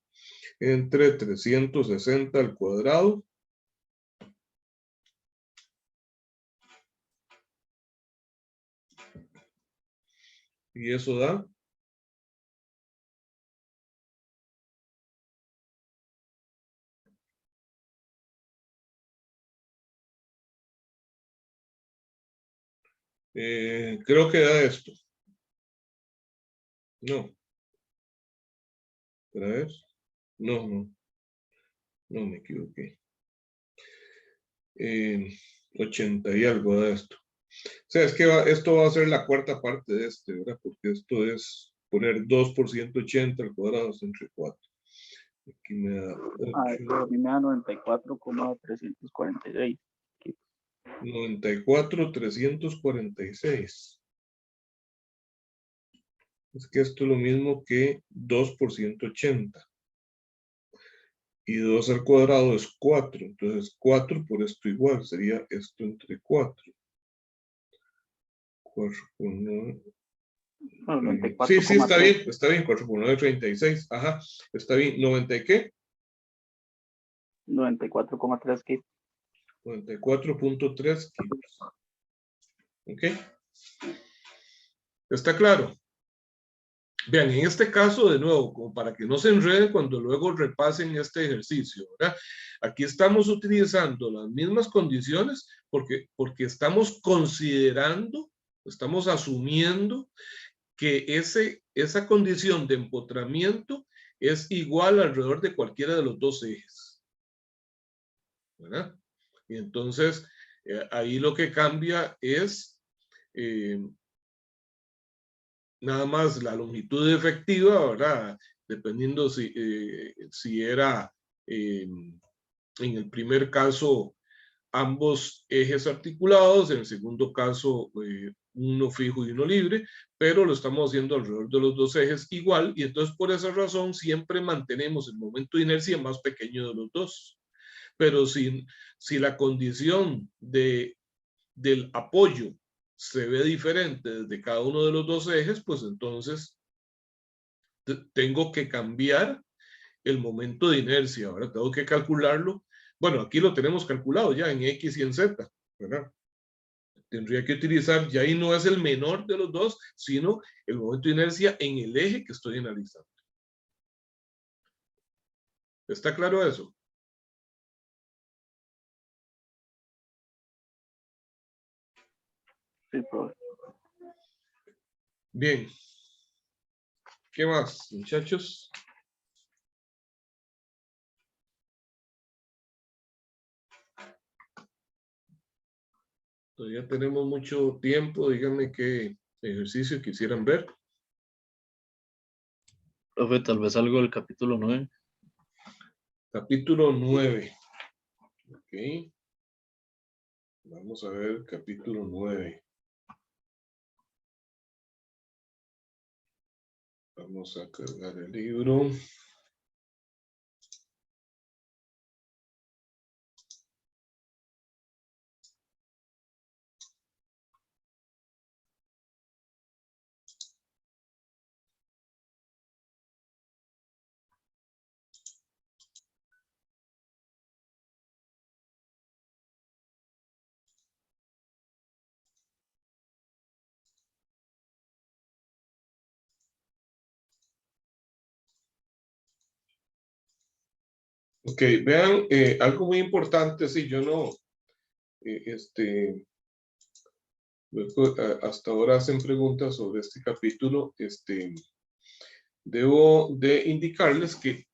[SPEAKER 2] Entre 360 al cuadrado y eso da 'Creo que da esto'. No. ¿Otra vez? No, me equivoqué. 80 y algo da esto. O sea, es que esto va a ser la cuarta parte de este, ¿verdad? Porque esto es poner 2 por 180 al cuadrado entre 4. Aquí me da 8.
[SPEAKER 5] A mí me da 94,346.
[SPEAKER 2] 94,346. Es que esto es lo mismo que 2 por 180. Y 2 al cuadrado es 4. Entonces 4 por esto igual. Sería esto entre 4. 4 por 9.
[SPEAKER 5] Bueno, 94,
[SPEAKER 2] Sí, está bien. 4 por 9, 36. Ajá, está bien. ¿90 y qué?
[SPEAKER 5] 94,3 kits.
[SPEAKER 2] 94.3 kilos. ¿Ok? ¿Está claro? Vean, en este caso, de nuevo, como para que no se enreden cuando luego repasen este ejercicio, ¿verdad? Aquí estamos utilizando las mismas condiciones porque estamos considerando, estamos asumiendo que esa condición de empotramiento es igual alrededor de cualquiera de los dos ejes, ¿verdad? Y entonces, ahí lo que cambia es nada más la longitud efectiva, ¿verdad? Dependiendo si era en el primer caso ambos ejes articulados, en el segundo caso uno fijo y uno libre, pero lo estamos haciendo alrededor de los dos ejes igual, y entonces por esa razón siempre mantenemos el momento de inercia más pequeño de los dos. Pero si la condición del apoyo se ve diferente desde cada uno de los dos ejes, pues entonces tengo que cambiar el momento de inercia. Ahora tengo que calcularlo. Bueno, aquí lo tenemos calculado ya en X y en Z, ¿verdad? Tendría que utilizar, ya ahí no es el menor de los dos, sino el momento de inercia en el eje que estoy analizando. ¿Está claro eso?
[SPEAKER 5] Sí, profe.
[SPEAKER 2] Bien. ¿Qué más, muchachos? Todavía tenemos mucho tiempo. Díganme qué ejercicio quisieran ver.
[SPEAKER 6] Profe, tal vez algo del capítulo 9.
[SPEAKER 2] Capítulo 9. Ok. Vamos a ver capítulo 9. Vamos a cargar el libro. Ok, vean, algo muy importante, sí, yo no, hasta ahora hacen preguntas sobre este capítulo, debo de indicarles que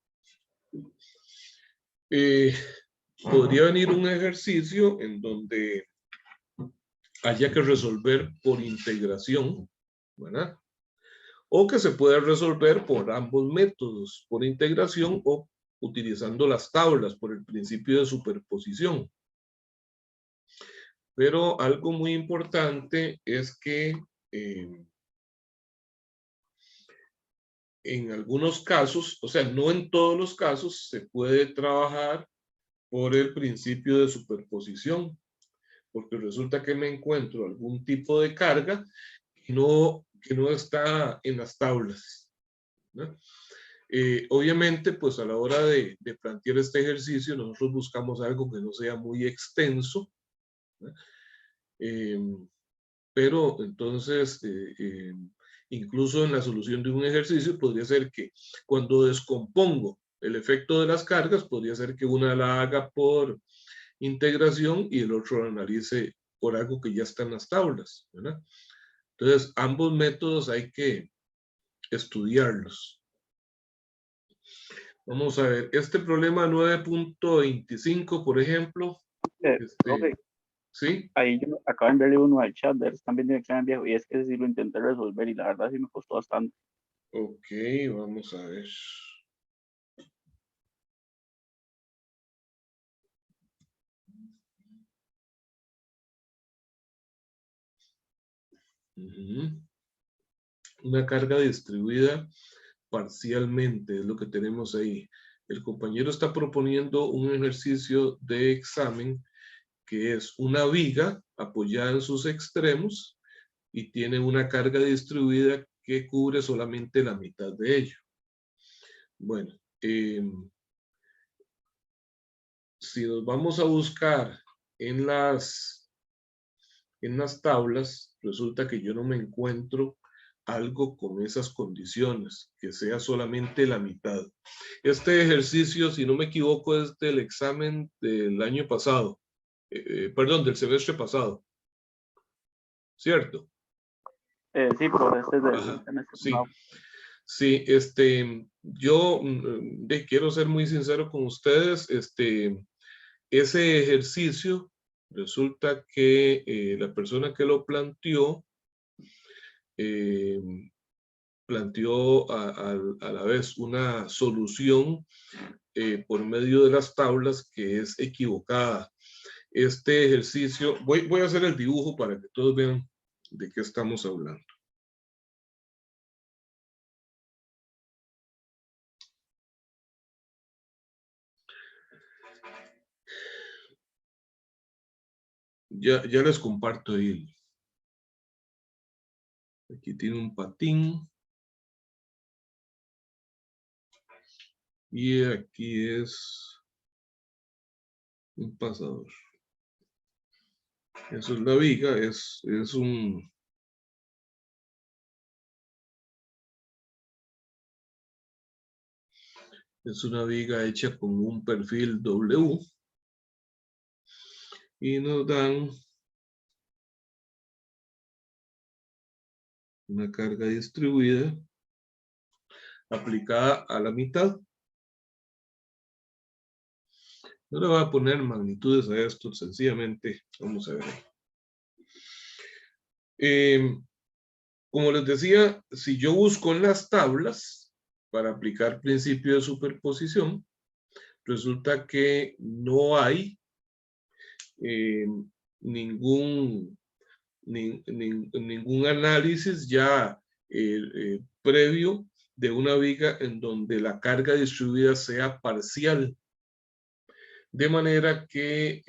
[SPEAKER 2] podría venir un ejercicio en donde haya que resolver por integración, ¿verdad? O que se pueda resolver por ambos métodos, por integración o utilizando las tablas por el principio de superposición. Pero algo muy importante es que en algunos casos, o sea, no en todos los casos, se puede trabajar por el principio de superposición, porque resulta que me encuentro algún tipo de carga que no está en las tablas, ¿no? Obviamente, pues a la hora de plantear este ejercicio, nosotros buscamos algo que no sea muy extenso, ¿no? Pero entonces, incluso en la solución de un ejercicio, podría ser que cuando descompongo el efecto de las cargas, podría ser que una la haga por integración y el otro lo analice por algo que ya está en las tablas, ¿verdad? Entonces, ambos métodos hay que estudiarlos. Vamos a ver, este problema 9.25, por ejemplo.
[SPEAKER 5] Profe,
[SPEAKER 2] ¿sí?
[SPEAKER 5] ahí yo acabo de enviarle uno al chat, de ver si están viendo el examen viejo, y es que ese sí lo intenté resolver y la verdad sí me costó bastante.
[SPEAKER 2] Ok, vamos a ver. Una carga distribuida parcialmente, es lo que tenemos ahí. El compañero está proponiendo un ejercicio de examen que es una viga apoyada en sus extremos y tiene una carga distribuida que cubre solamente la mitad de ello. Bueno, si nos vamos a buscar en las tablas, resulta que yo no me encuentro algo con esas condiciones, que sea solamente la mitad. Este ejercicio, si no me equivoco, es del examen del año pasado, perdón, del semestre pasado, ¿cierto?
[SPEAKER 5] Sí, pero este es del
[SPEAKER 2] Ajá,
[SPEAKER 5] semestre
[SPEAKER 2] sí.
[SPEAKER 5] pasado.
[SPEAKER 2] Sí, yo quiero ser muy sincero con ustedes, ese ejercicio resulta que la persona que lo planteó planteó a la vez una solución por medio de las tablas que es equivocada. Este ejercicio, voy a hacer el dibujo para que todos vean de qué estamos hablando. Ya les comparto ahí. Aquí tiene un patín. Y aquí es un pasador. Eso es la viga, es una viga hecha con un perfil W. Y nos dan una carga distribuida aplicada a la mitad. No le voy a poner magnitudes a esto, sencillamente vamos a ver. Como les decía, si yo busco en las tablas para aplicar principio de superposición, resulta que no hay ningún análisis ya previo de una viga en donde la carga distribuida sea parcial. De manera que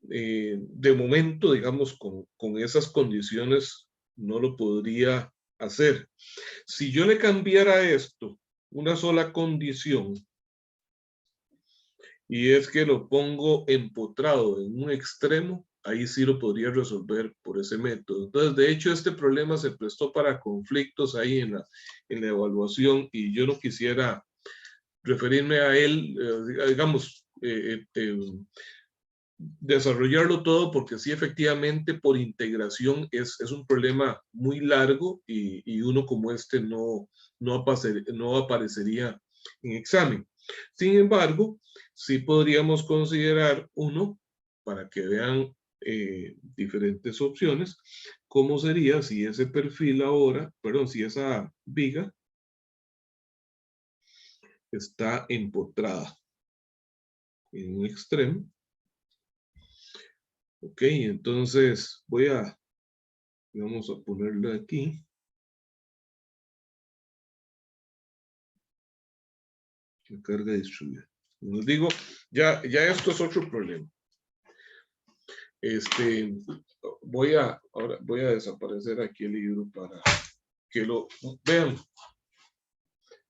[SPEAKER 2] de momento, digamos, con esas condiciones no lo podría hacer. Si yo le cambiara esto una sola condición, y es que lo pongo empotrado en un extremo, ahí sí lo podría resolver por ese método. Entonces, de hecho, este problema se prestó para conflictos ahí en la evaluación y yo no quisiera referirme a él, digamos, desarrollarlo todo, porque sí, efectivamente, por integración es un problema muy largo y uno como este no aparecería en examen. Sin embargo, sí podríamos considerar uno para que vean diferentes opciones, cómo sería si ese perfil ahora, perdón, si esa viga está empotrada en un extremo. Ok, entonces vamos a ponerle aquí. La carga distribuida. Como les digo, ya esto es otro problema. Ahora voy a desaparecer aquí el libro para que lo vean.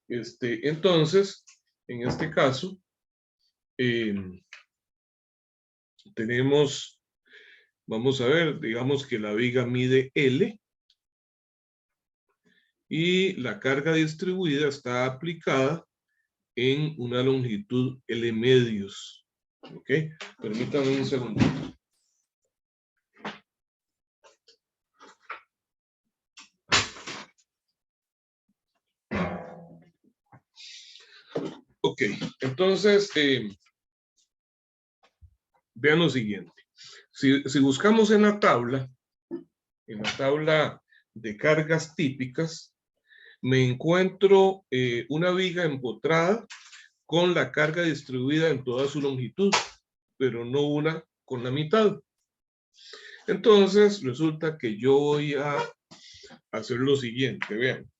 [SPEAKER 2] Entonces, en este caso, tenemos, vamos a ver, digamos que la viga mide L y la carga distribuida está aplicada en una longitud L medios. Ok, permítanme un segundo. Ok, entonces, vean lo siguiente. Si buscamos en la tabla de cargas típicas, me encuentro una viga empotrada con la carga distribuida en toda su longitud, pero no una con la mitad. Entonces, resulta que yo voy a hacer lo siguiente, vean.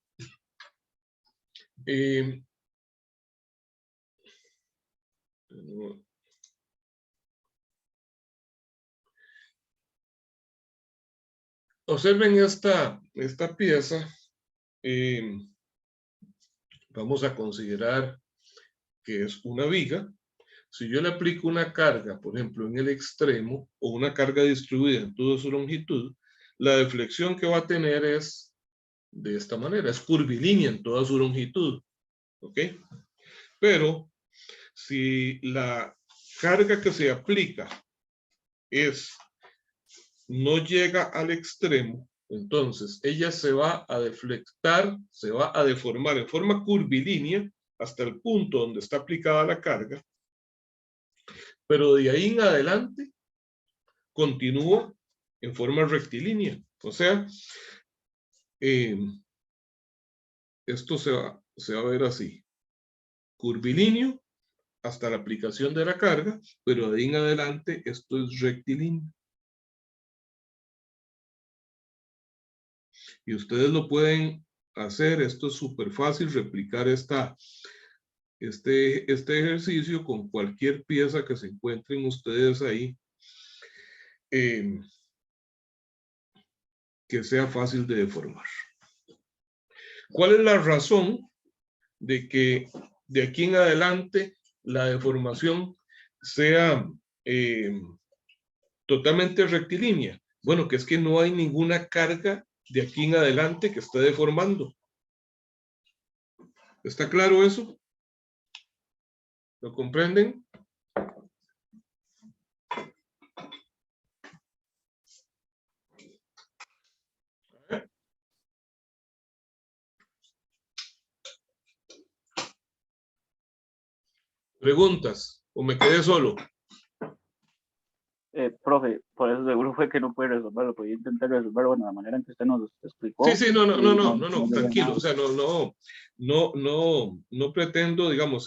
[SPEAKER 2] Observen esta pieza. Vamos a considerar que es una viga. Si yo le aplico una carga, por ejemplo, en el extremo, o una carga distribuida en toda su longitud, la deflexión que va a tener es de esta manera, es curvilínea en toda su longitud. ¿Ok? Pero si la carga que se aplica no llega al extremo, entonces ella se va a deflectar, se va a deformar en forma curvilínea hasta el punto donde está aplicada la carga, pero de ahí en adelante continúa en forma rectilínea. O sea, esto se va a ver así, curvilíneo hasta la aplicación de la carga, pero de ahí en adelante esto es rectilíneo. Y ustedes lo pueden hacer, esto es súper fácil, replicar este ejercicio con cualquier pieza que se encuentren ustedes ahí, que sea fácil de deformar. ¿Cuál es la razón de que de aquí en adelante la deformación sea totalmente rectilínea? Bueno, que es que no hay ninguna carga de aquí en adelante que esté deformando. ¿Está claro eso? ¿Lo comprenden? ¿Preguntas? ¿O me quedé solo?
[SPEAKER 5] Profe, por eso seguro fue que no puede resolverlo, podía intentar resolverlo, bueno, de la manera en que usted nos explicó.
[SPEAKER 2] Sí, no, tranquilo,
[SPEAKER 5] nada.
[SPEAKER 2] o sea, no pretendo, digamos,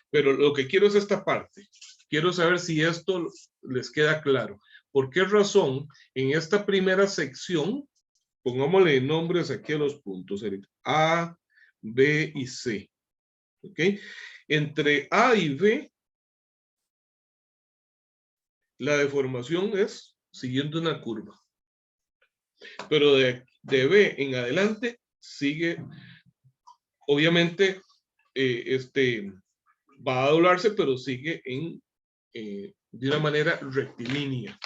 [SPEAKER 2] pero lo que quiero es esta parte. Quiero saber si esto les queda claro. ¿Por qué razón en esta primera sección, pongámosle nombres aquí a los puntos, A, B y C, ¿ok? Entre A y B, la deformación es siguiendo una curva. Pero de B en adelante sigue, obviamente, va a doblarse, pero sigue de una manera rectilínea.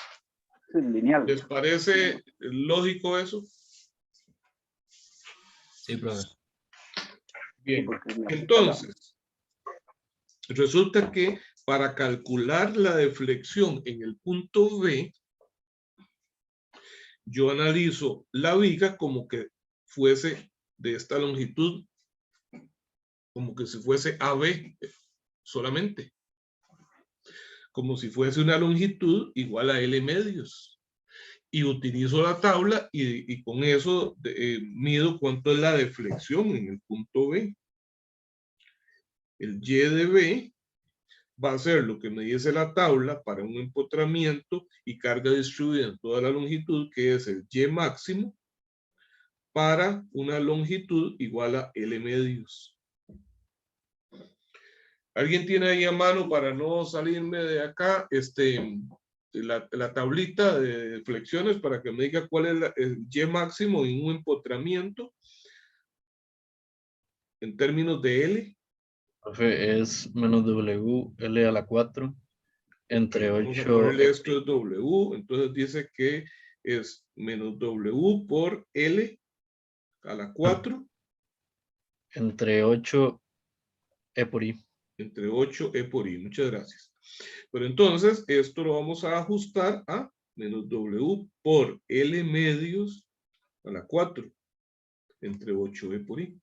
[SPEAKER 5] Sí, lineal.
[SPEAKER 2] ¿Les parece lógico eso?
[SPEAKER 6] Sí, profe.
[SPEAKER 2] Bien,
[SPEAKER 5] Sí,
[SPEAKER 2] entonces, resulta que para calcular la deflexión en el punto B, yo analizo la viga como que fuese de esta longitud, como que si fuese AB solamente, como si fuese una longitud igual a L medios. Y utilizo la tabla y con eso mido cuánto es la deflexión en el punto B. El Y de B va a ser lo que me dice la tabla para un empotramiento y carga distribuida en toda la longitud, que es el Y máximo, para una longitud igual a L medios. ¿Alguien tiene ahí a mano para no salirme de acá la tablita de flexiones para que me diga cuál es el Y máximo en un empotramiento en términos de L?
[SPEAKER 6] Profe, es menos W, L a la 4, entre
[SPEAKER 2] Vamos a
[SPEAKER 6] 8.
[SPEAKER 2] ponerle esto es W, entonces dice que es menos W por L a la 4.
[SPEAKER 6] Entre 8 E por I.
[SPEAKER 2] Entre 8 E por I. Muchas gracias. Pero entonces, esto lo vamos a ajustar a menos W por L medios a la 4. Entre 8 E por I.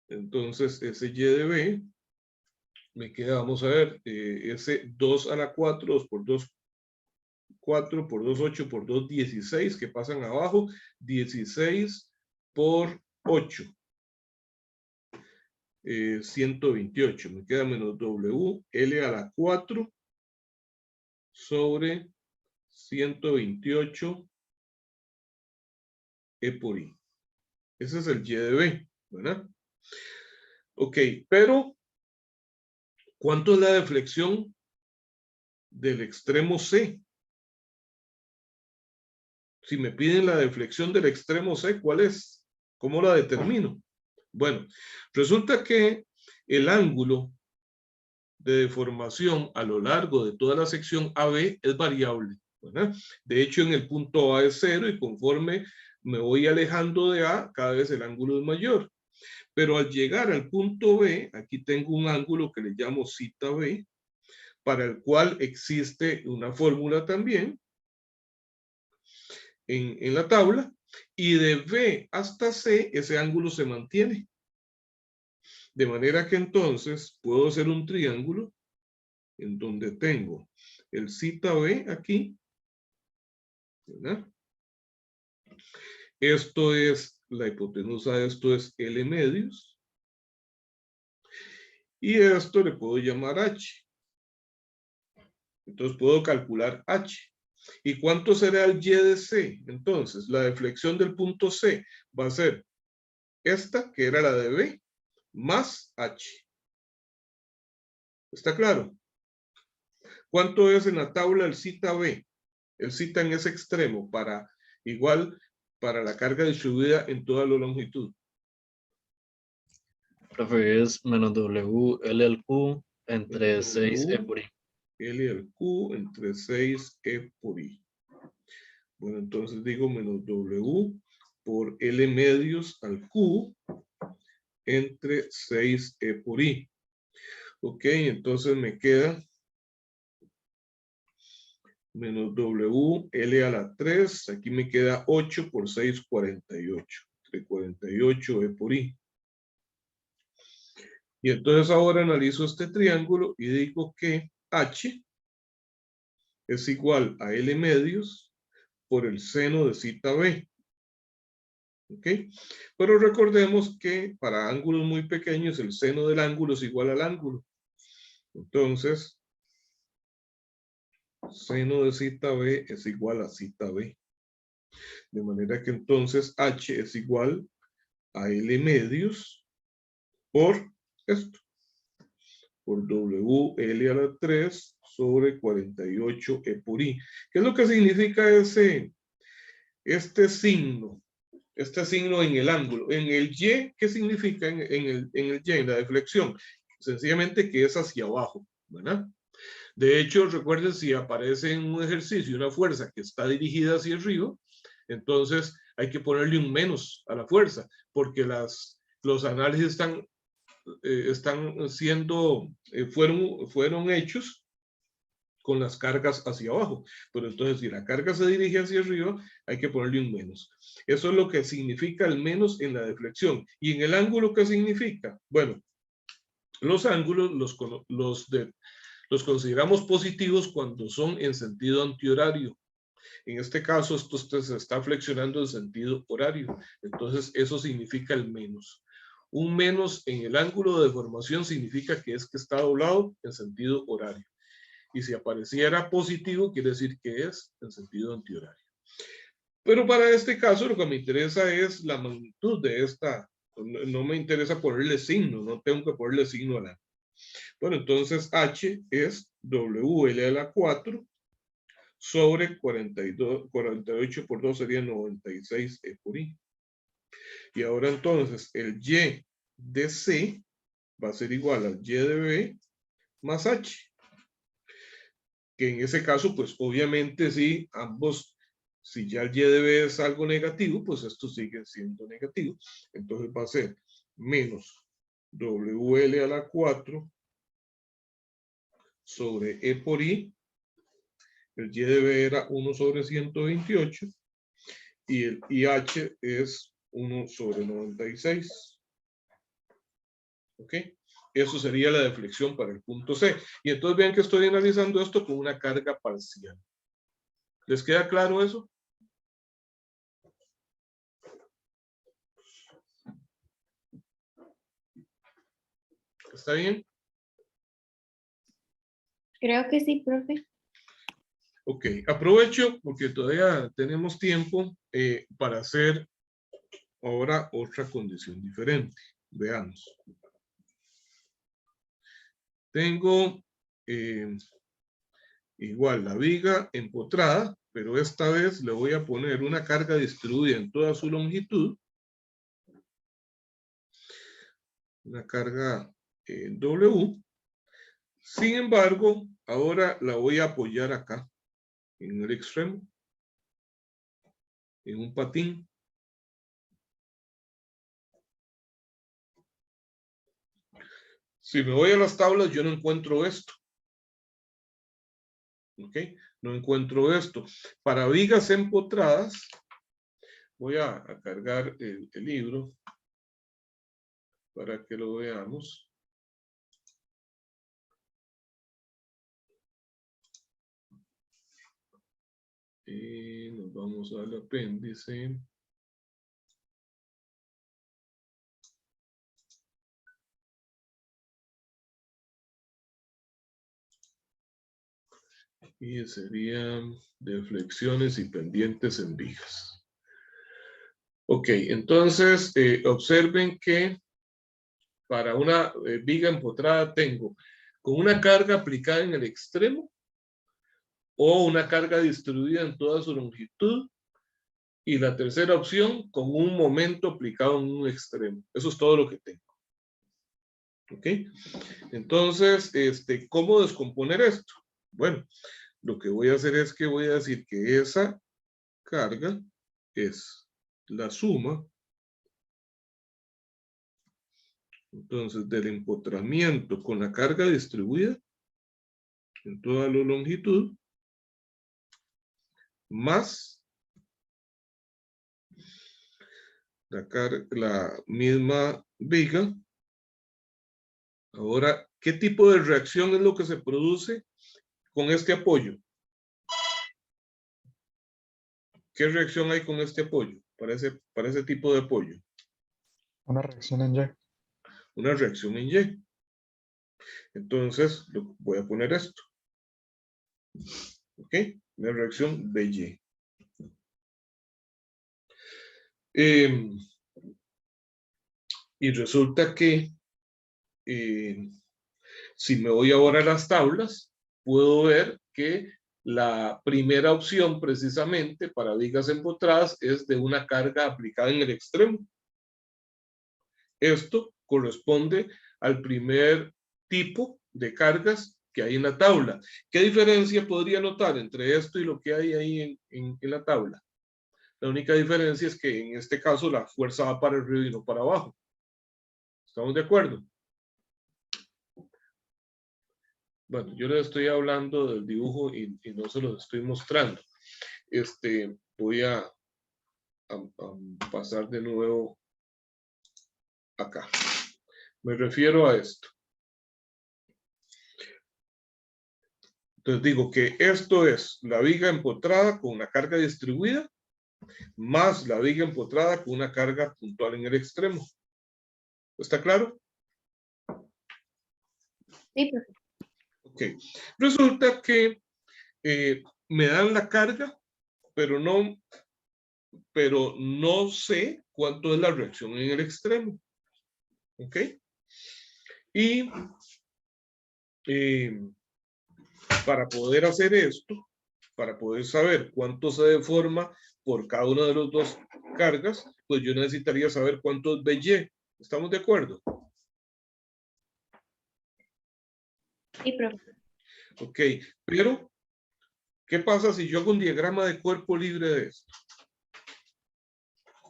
[SPEAKER 2] Entonces, ese Y de B me queda, vamos a ver, ese 2 a la 4, 2 por 2, 4 por 2, 8 por 2, 16, que pasan abajo, 16 por 8. 128, me queda menos W, L a la 4 sobre 128 E por I. Ese es el Y de B, ¿verdad? Ok, pero ¿cuánto es la deflexión del extremo C? Si me piden la deflexión del extremo C, ¿cuál es? ¿Cómo la determino? Bueno, resulta que el ángulo de deformación a lo largo de toda la sección AB es variable, ¿verdad? De hecho, en el punto A es 0 y conforme me voy alejando de A, cada vez el ángulo es mayor. Pero al llegar al punto B, aquí tengo un ángulo que le llamo zeta B, para el cual existe una fórmula también en la tabla, y de B hasta C ese ángulo se mantiene. De manera que entonces puedo hacer un triángulo en donde tengo el zeta B aquí, ¿verdad? Esto es la hipotenusa, esto es L medios, y esto le puedo llamar H. Entonces puedo calcular H. ¿Y cuánto será el Y de C? Entonces, la deflexión del punto C va a ser esta, que era la de B, más H. ¿Está claro? ¿Cuánto es en la tabla el zeta B? El zeta en ese extremo, igual para la carga distribuida en toda la longitud.
[SPEAKER 6] Profe, es menos W, L al Q, entre
[SPEAKER 2] Menos
[SPEAKER 6] 6 E
[SPEAKER 2] W,
[SPEAKER 6] por I.
[SPEAKER 2] L al Q entre 6 E por I. Bueno, entonces digo menos W por L medios al Q entre 6 E por I. Ok, entonces me queda menos W, L a la 3. Aquí me queda 8 por 6, 48. Entre 48 E por I. Y entonces ahora analizo este triángulo y digo que H es igual a L medios por el seno de zeta B. ¿Ok? Pero recordemos que para ángulos muy pequeños el seno del ángulo es igual al ángulo. Entonces, seno de zeta B es igual a zeta B. De manera que entonces H es igual a L medios por esto. Por W L a la 3 sobre 48 E por I. ¿Qué es lo que significa este signo? Este signo en el ángulo. En el Y, ¿qué significa en el Y, en la deflexión? Sencillamente que es hacia abajo, ¿verdad? De hecho, recuerden, si aparece en un ejercicio una fuerza que está dirigida hacia arriba, entonces hay que ponerle un menos a la fuerza, porque las los análisis fueron hechos con las cargas hacia abajo. Pero entonces, si la carga se dirige hacia arriba, hay que ponerle un menos. Eso es lo que significa el menos en la deflexión. ¿Y en el ángulo qué significa? Bueno, los ángulos los consideramos positivos cuando son en sentido antihorario. En este caso, esto se está flexionando en sentido horario. Entonces, eso significa el menos. Un menos en el ángulo de deformación significa que está doblado en sentido horario. Y si apareciera positivo, quiere decir que es en sentido antihorario. Pero para este caso, lo que me interesa es la magnitud de esta. No me interesa ponerle signo, no tengo que ponerle signo a la. Bueno, entonces H es WL a la 4 sobre 48 por 2 sería 96 E por I. Y ahora entonces el Y de C va a ser igual al Y de B más H. Que en ese caso, pues obviamente sí, ambos, si ya el Y de B es algo negativo, pues esto sigue siendo negativo. Entonces va a ser menos WL a la 4 sobre E por I. El Y de B era 1 sobre 128 y el IH es 1 sobre 96. ¿Ok? Eso sería la deflexión para el punto C. Y entonces vean que estoy analizando esto con una carga parcial. ¿Les queda claro eso? ¿Está bien?
[SPEAKER 3] Creo que sí, profe.
[SPEAKER 2] Ok, aprovecho porque todavía tenemos tiempo para hacer ahora otra condición diferente. Veamos. Tengo igual la viga empotrada, pero esta vez le voy a poner una carga distribuida en toda su longitud. Una carga W. Sin embargo, ahora la voy a apoyar acá, en el extremo, en un patín. Si me voy a las tablas, yo no encuentro esto. ¿Ok? No encuentro esto. Para vigas empotradas, voy a cargar el libro para que lo veamos. Y nos vamos al apéndice. Y serían deflexiones y pendientes en vigas. Ok, entonces observen que para una viga empotrada tengo con una carga aplicada en el extremo o una carga distribuida en toda su longitud. Y la tercera opción, con un momento aplicado en un extremo. Eso es todo lo que tengo. ¿Ok? Entonces, ¿cómo descomponer esto? Bueno, lo que voy a hacer es que voy a decir que esa carga es la suma, entonces, del empotramiento con la carga distribuida en toda la longitud, más la misma viga. Ahora, ¿qué tipo de reacción es lo que se produce con este apoyo? ¿Qué reacción hay con este apoyo? Para ese tipo de apoyo.
[SPEAKER 8] Una reacción en Y.
[SPEAKER 2] Una reacción en Y. Entonces, voy a poner esto. ¿Ok? Una reacción de Y. Y resulta que si me voy ahora a las tablas, puedo ver que la primera opción precisamente para vigas empotradas es de una carga aplicada en el extremo. Esto corresponde al primer tipo de cargas que hay en la tabla. ¿Qué diferencia podría notar entre esto y lo que hay ahí en la tabla? La única diferencia es que en este caso la fuerza va para arriba y no para abajo. ¿Estamos de acuerdo? Bueno, yo les estoy hablando del dibujo y no se los estoy mostrando. Voy a pasar de nuevo acá. Me refiero a esto. Entonces digo que esto es la viga empotrada con una carga distribuida más la viga empotrada con una carga puntual en el extremo. ¿Está claro?
[SPEAKER 3] Sí, profe.
[SPEAKER 2] Ok. Resulta que me dan la carga, pero no sé cuánto es la reacción en el extremo. ¿Ok? Y para poder hacer esto, para poder saber cuánto se deforma por cada una de las dos cargas, pues yo necesitaría saber cuánto es BY. ¿Estamos de acuerdo?
[SPEAKER 3] Sí, profe.
[SPEAKER 2] Ok, pero ¿qué pasa si yo hago un diagrama de cuerpo libre de esto?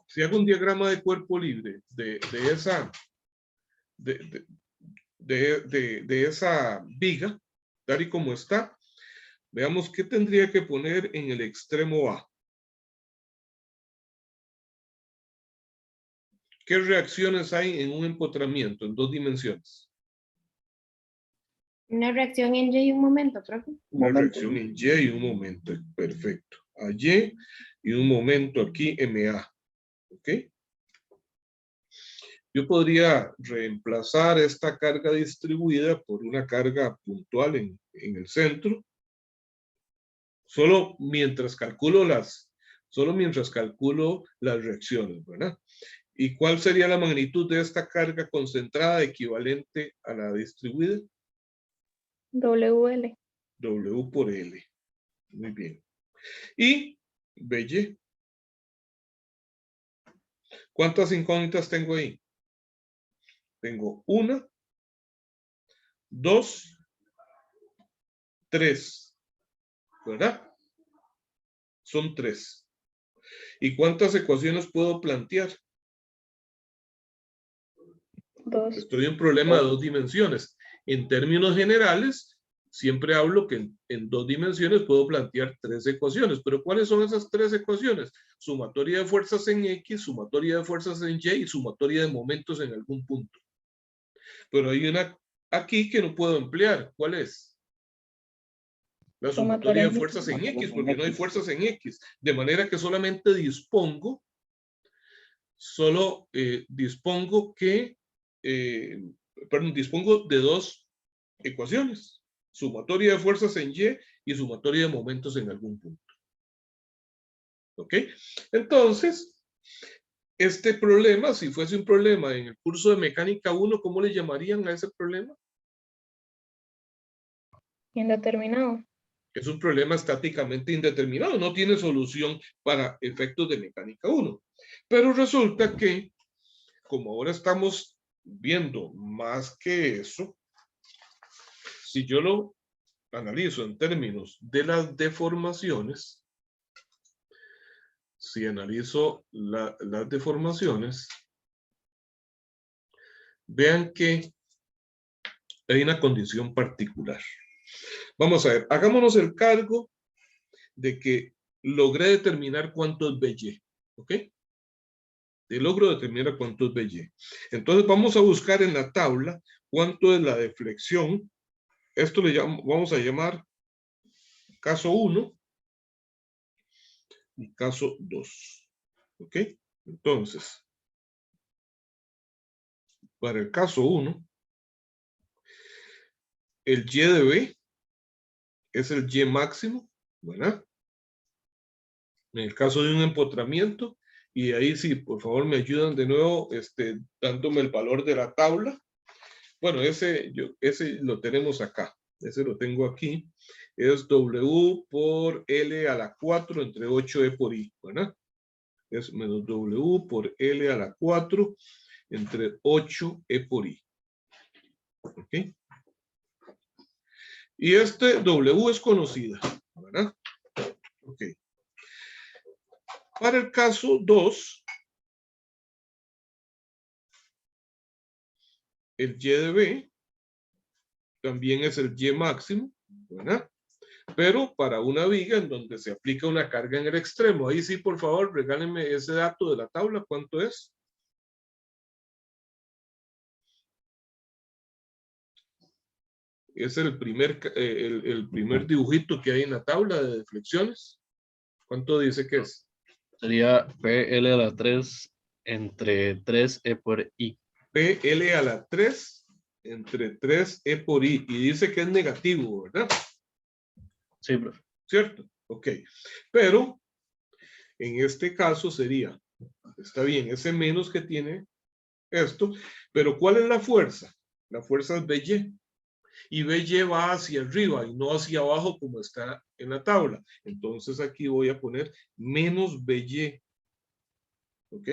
[SPEAKER 2] Si hago un diagrama de cuerpo libre de esa viga, tal y como está, veamos qué tendría que poner en el extremo A. ¿Qué reacciones hay en un empotramiento en 2 dimensiones?
[SPEAKER 3] Una reacción en Y un momento, profe.
[SPEAKER 2] Una reacción en Y y un momento. Perfecto. A Y y un momento aquí MA. ¿Ok? Yo podría reemplazar esta carga distribuida por una carga puntual en el centro. Solo mientras calculo las reacciones, ¿verdad? ¿Y cuál sería la magnitud de esta carga concentrada equivalente a la distribuida?
[SPEAKER 1] WL.
[SPEAKER 2] W por L. Muy bien. Y BY. ¿Cuántas incógnitas tengo ahí? Tengo 1, 2, 3. ¿Verdad? Son 3. ¿Y cuántas ecuaciones puedo plantear?
[SPEAKER 1] 2.
[SPEAKER 2] Estoy en un problema de 2 dimensiones. En términos generales, siempre hablo que en 2 dimensiones puedo plantear 3 ecuaciones. Pero ¿cuáles son esas 3 ecuaciones? Sumatoria de fuerzas en X, sumatoria de fuerzas en Y y sumatoria de momentos en algún punto. Pero hay una aquí que no puedo emplear. ¿Cuál es? La sumatoria de fuerzas en X, porque no hay fuerzas en X. De manera que solamente dispongo dispongo de 2 ecuaciones, sumatoria de fuerzas en Y y sumatoria de momentos en algún punto. ¿Ok? Entonces, este problema, si fuese un problema en el curso de mecánica 1, ¿cómo le llamarían a ese problema?
[SPEAKER 1] Indeterminado.
[SPEAKER 2] Es un problema estáticamente indeterminado, no tiene solución para efectos de mecánica 1. Pero resulta que, como ahora estamos viendo más que eso, si yo lo analizo en términos de las deformaciones, si analizo las deformaciones, vean que hay una condición particular. Vamos a ver, hagámonos el cargo de que logré determinar cuánto es BY, ¿ok? Logro determinar cuánto es BY. Entonces vamos a buscar en la tabla cuánto es la deflexión. Esto vamos a llamar caso 1 y caso 2. ¿Ok? Entonces, para el caso 1, el Y de B es el Y máximo, ¿verdad? En el caso de un empotramiento, y ahí sí, por favor me ayudan de nuevo, dándome el valor de la tabla. Bueno, ese lo tenemos acá, ese lo tengo aquí, es W por L a la 4 entre 8E por I, ¿verdad? Es menos W por L a la 4 entre 8E por I. ¿Ok? Y W es conocida, ¿verdad? Ok. Para el caso 2, el Y de B también es el Y máximo, ¿verdad? Pero para una viga en donde se aplica una carga en el extremo. Ahí sí, por favor, regálenme ese dato de la tabla. ¿Cuánto es? Es el primer dibujito que hay en la tabla de deflexiones. ¿Cuánto dice que es?
[SPEAKER 6] Sería PL a la 3 entre 3E por I.
[SPEAKER 2] PL a la 3 entre 3E por I. Y dice que es negativo, ¿verdad?
[SPEAKER 6] Sí, profe.
[SPEAKER 2] ¿Cierto? Ok. Pero en este caso sería, está bien, ese menos que tiene esto, pero ¿cuál es la fuerza? La fuerza es BY. Y BY va hacia arriba y no hacia abajo como está en la tabla. Entonces aquí voy a poner menos BY. ¿Ok?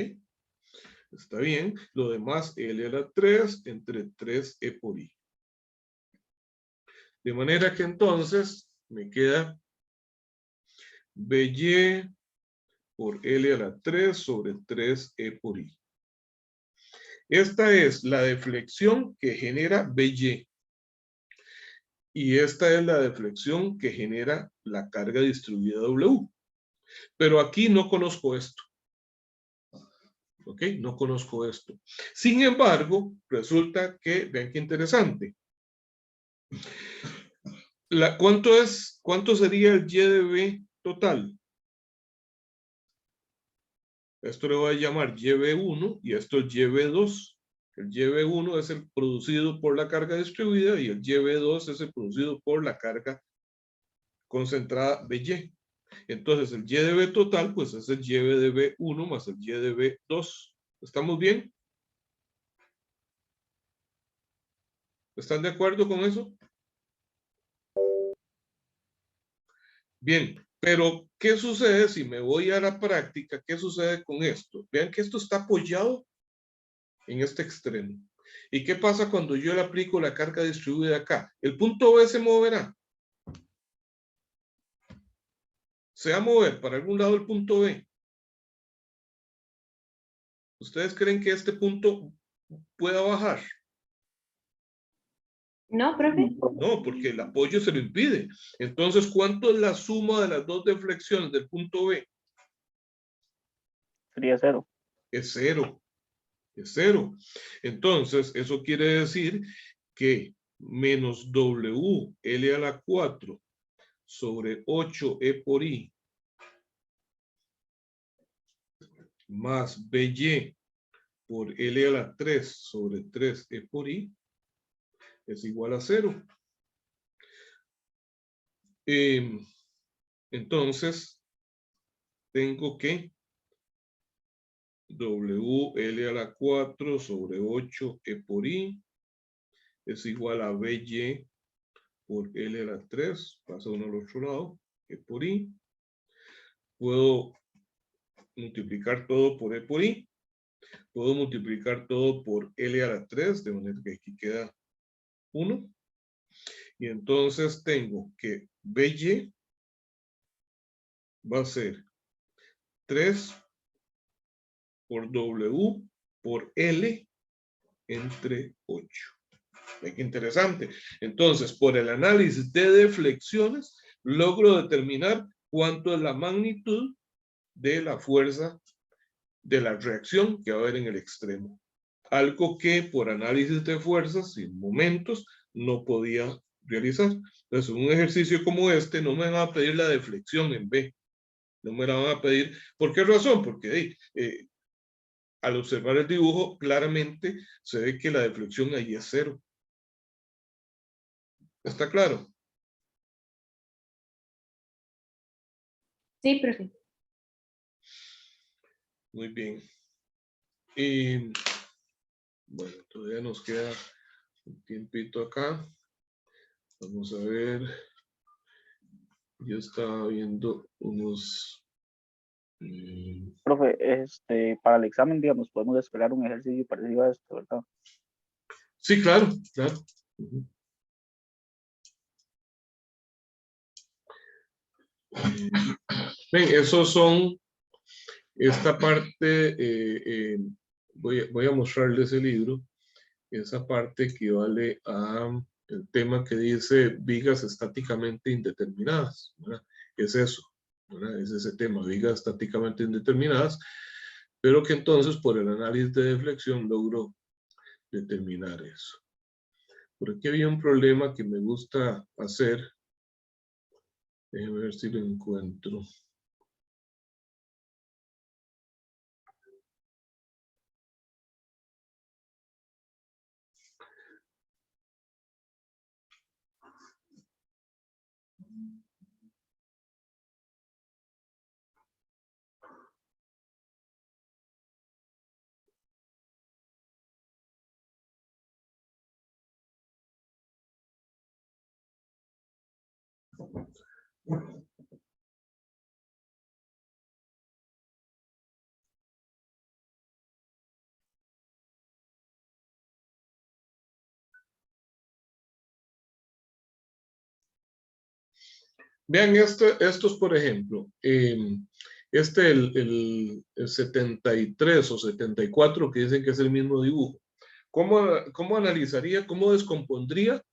[SPEAKER 2] Está bien. Lo demás, L a la 3 entre 3E por I. De manera que entonces me queda BY por L a la 3 sobre 3E por I. Esta es la deflexión que genera BY. Y esta es la deflexión que genera la carga distribuida W. Pero aquí no conozco esto. ¿Ok? No conozco esto. Sin embargo, resulta que, vean qué interesante. ¿Cuánto sería el Y de B total? Esto le voy a llamar YB1 y esto es YB2. El YB1 es el producido por la carga distribuida y el YB2 es el producido por la carga concentrada BY. Entonces el Y de B total pues es el Y de B1 más el Y de B2. ¿Estamos bien? ¿Están de acuerdo con eso? Bien, pero ¿qué sucede si me voy a la práctica? ¿Qué sucede con esto? Vean que esto está apoyado en este extremo. ¿Y qué pasa cuando yo le aplico la carga distribuida acá? El punto B se moverá. Se va a mover para algún lado el punto B. ¿Ustedes creen que este punto pueda bajar?
[SPEAKER 1] No, profe.
[SPEAKER 2] No, porque el apoyo se lo impide. Entonces, ¿cuánto es la suma de las dos deflexiones del punto B?
[SPEAKER 5] Sería 0.
[SPEAKER 2] Es 0. Es 0. Entonces, eso quiere decir que menos W L a la 4 sobre 8E por I más BY por L a la 3 sobre 3E por I es igual a 0. Entonces, tengo que WL a la 4 sobre 8E por I es igual a BY por L a la 3, pasa uno al otro lado, E por I. Puedo multiplicar todo por E por I. Puedo multiplicar todo por L a la 3, de manera que aquí queda 1. Y entonces tengo que BY va a ser 3 por W por L entre 8. Qué interesante. Entonces, por el análisis de deflexiones, logro determinar cuánto es la magnitud de la fuerza de la reacción que va a haber en el extremo. Algo que por análisis de fuerzas y momentos no podía realizar. Entonces, un ejercicio como este no me van a pedir la deflexión en B. No me la van a pedir. ¿Por qué razón? Porque al observar el dibujo, claramente se ve que la deflexión ahí es 0. ¿Está claro?
[SPEAKER 1] Sí, profe.
[SPEAKER 2] Muy bien. Y bueno, todavía nos queda un tiempito acá. Vamos a ver. Yo estaba viendo unos...
[SPEAKER 5] Profe, para el examen, digamos, podemos esperar un ejercicio parecido a esto, ¿verdad?
[SPEAKER 2] Sí, claro, claro. Ven, esos son esta parte, voy a mostrarles el libro. esa parte equivale a el tema que dice vigas estáticamente indeterminadas, ¿verdad? Es eso, ¿verdad? Es ese tema, vigas estáticamente indeterminadas, pero que entonces por el análisis de deflexión logro determinar eso. Por aquí había un problema que me gusta hacer. Déjenme ver si lo encuentro. Vean estos, por ejemplo, el 73 o 74 que dicen que es el mismo dibujo. ¿Cómo analizaría, cómo descompondría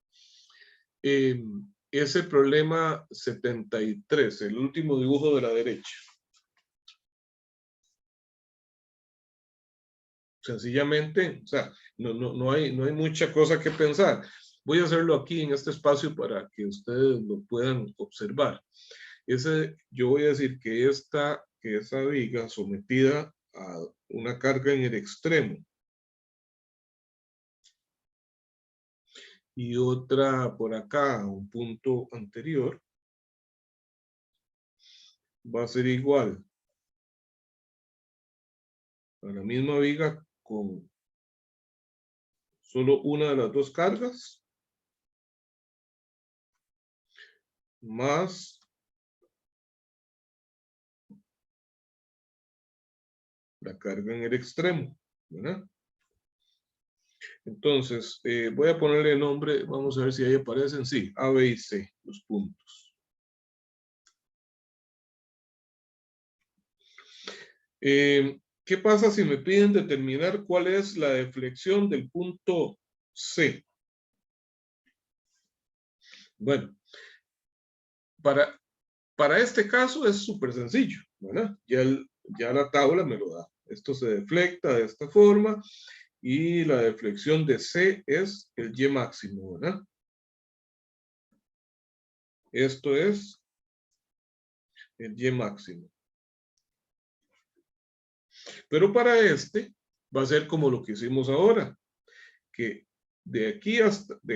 [SPEAKER 2] ese problema 73, el último dibujo de la derecha? Sencillamente, o sea, no hay mucha cosa que pensar. Voy a hacerlo aquí en este espacio para que ustedes lo puedan observar. Yo voy a decir que esa viga sometida a una carga en el extremo y otra por acá, un punto anterior, va a ser igual a la misma viga con solo una de las dos cargas más la carga en el extremo, ¿verdad? Entonces, voy a ponerle el nombre, vamos a ver si ahí aparecen, sí, A, B y C, los puntos. ¿Qué pasa si me piden determinar cuál es la deflexión del punto C? Bueno, para este caso es súper sencillo, ¿verdad? Ya la tabla me lo da. Esto se deflecta de esta forma y la deflexión de C es el Y máximo, ¿verdad? Esto es el Y máximo. Pero para este va a ser como lo que hicimos ahora, que de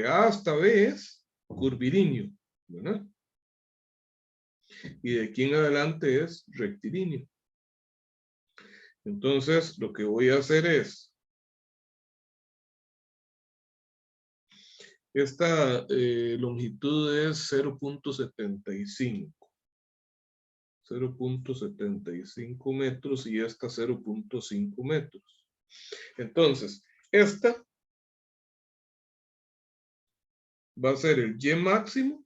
[SPEAKER 2] A hasta B es curvilíneo, ¿verdad? Y de aquí en adelante es rectilíneo. Entonces, lo que voy a hacer es, esta longitud es 0.75. 0.75 metros y esta 0.5 metros. Entonces, esta va a ser el Y máximo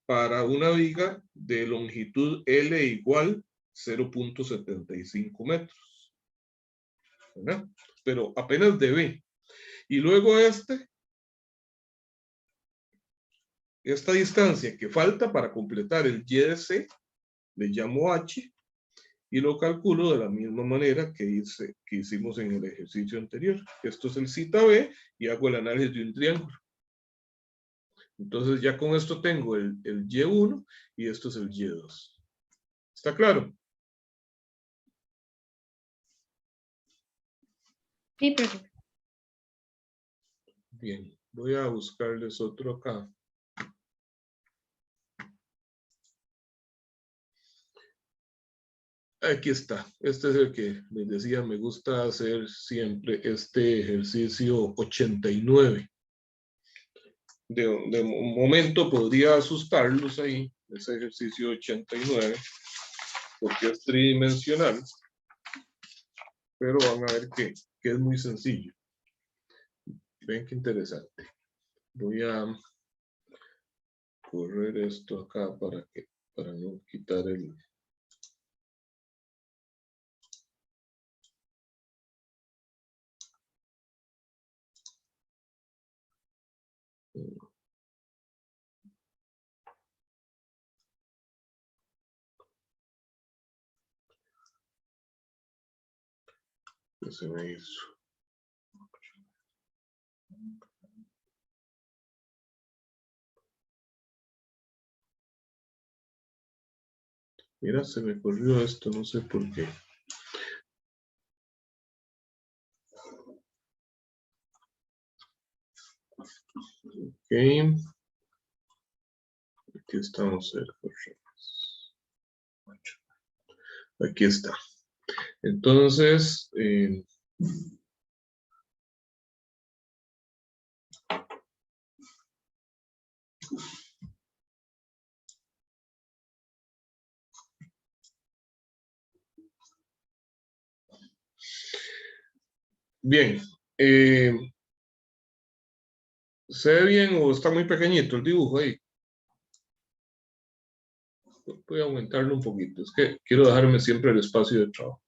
[SPEAKER 2] para una viga de longitud L igual 0.75 metros. ¿Verdad? Pero apenas de B. Y luego esta distancia que falta para completar el Y de C, le llamo H, y lo calculo de la misma manera que hicimos en el ejercicio anterior. Esto es el zeta B y hago el análisis de un triángulo. Entonces ya con esto tengo el Y1 y esto es el Y2. ¿Está claro?
[SPEAKER 1] Sí, profe.
[SPEAKER 2] Bien, voy a buscarles otro acá. Aquí está. Este es el que les decía, me gusta hacer siempre este ejercicio 89. De momento podría asustarlos ahí, ese ejercicio 89, porque es tridimensional, pero van a ver que es muy sencillo. Ven qué interesante. Voy a correr esto acá para no quitar el... ¿Qué se me hizo? Mira, se me corrió esto, no sé por qué. Ok. Aquí estamos cerca. Aquí está. Entonces, bien. ¿Se ve bien o está muy pequeñito el dibujo ahí? Voy a aumentarlo un poquito. Es que quiero dejarme siempre el espacio de trabajo.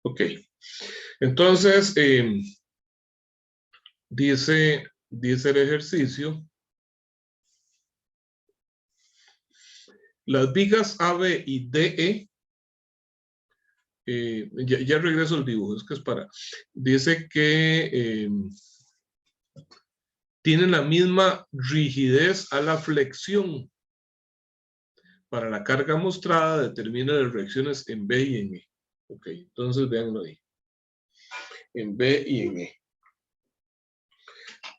[SPEAKER 2] Ok. Entonces, dice el ejercicio. Las vigas AB y DE, ya regreso al dibujo, es que es para, dice que tienen la misma rigidez a la flexión. Para la carga mostrada determina las reacciones en B y en E. Ok, entonces veanlo ahí. En B y en E.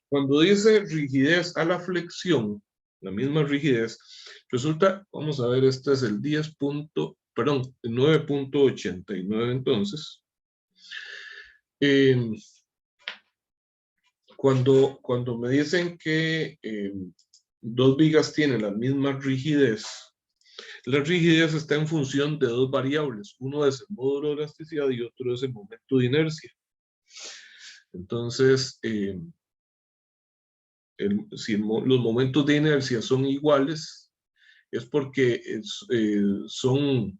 [SPEAKER 2] Cuando dice rigidez a la flexión, la misma rigidez, resulta, vamos a ver, este es el 9.89 entonces. Cuando me dicen que dos vigas tienen la misma rigidez, la rigidez está en función de dos variables. Uno es el módulo de elasticidad y otro es el momento de inercia. Entonces, si los momentos de inercia son iguales, es porque son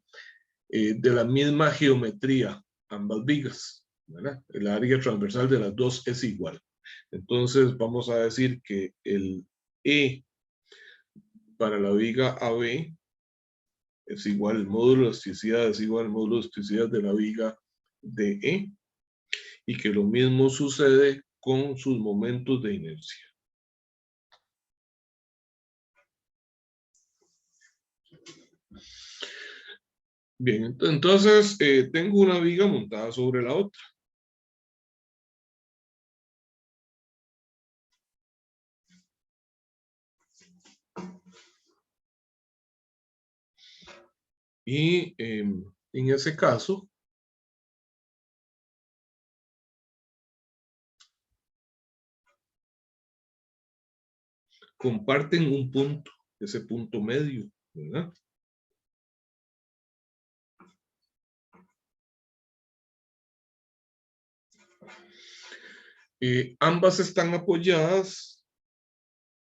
[SPEAKER 2] de la misma geometría, ambas vigas, ¿verdad? El área transversal de las dos es igual. Entonces vamos a decir que el E para la viga AB es igual, el módulo de elasticidad es igual al módulo de elasticidad de la viga DE, y que lo mismo sucede con sus momentos de inercia. Bien, entonces tengo una viga montada sobre la otra. Y en ese caso, comparten un punto, ese punto medio, ¿verdad? Ambas están apoyadas,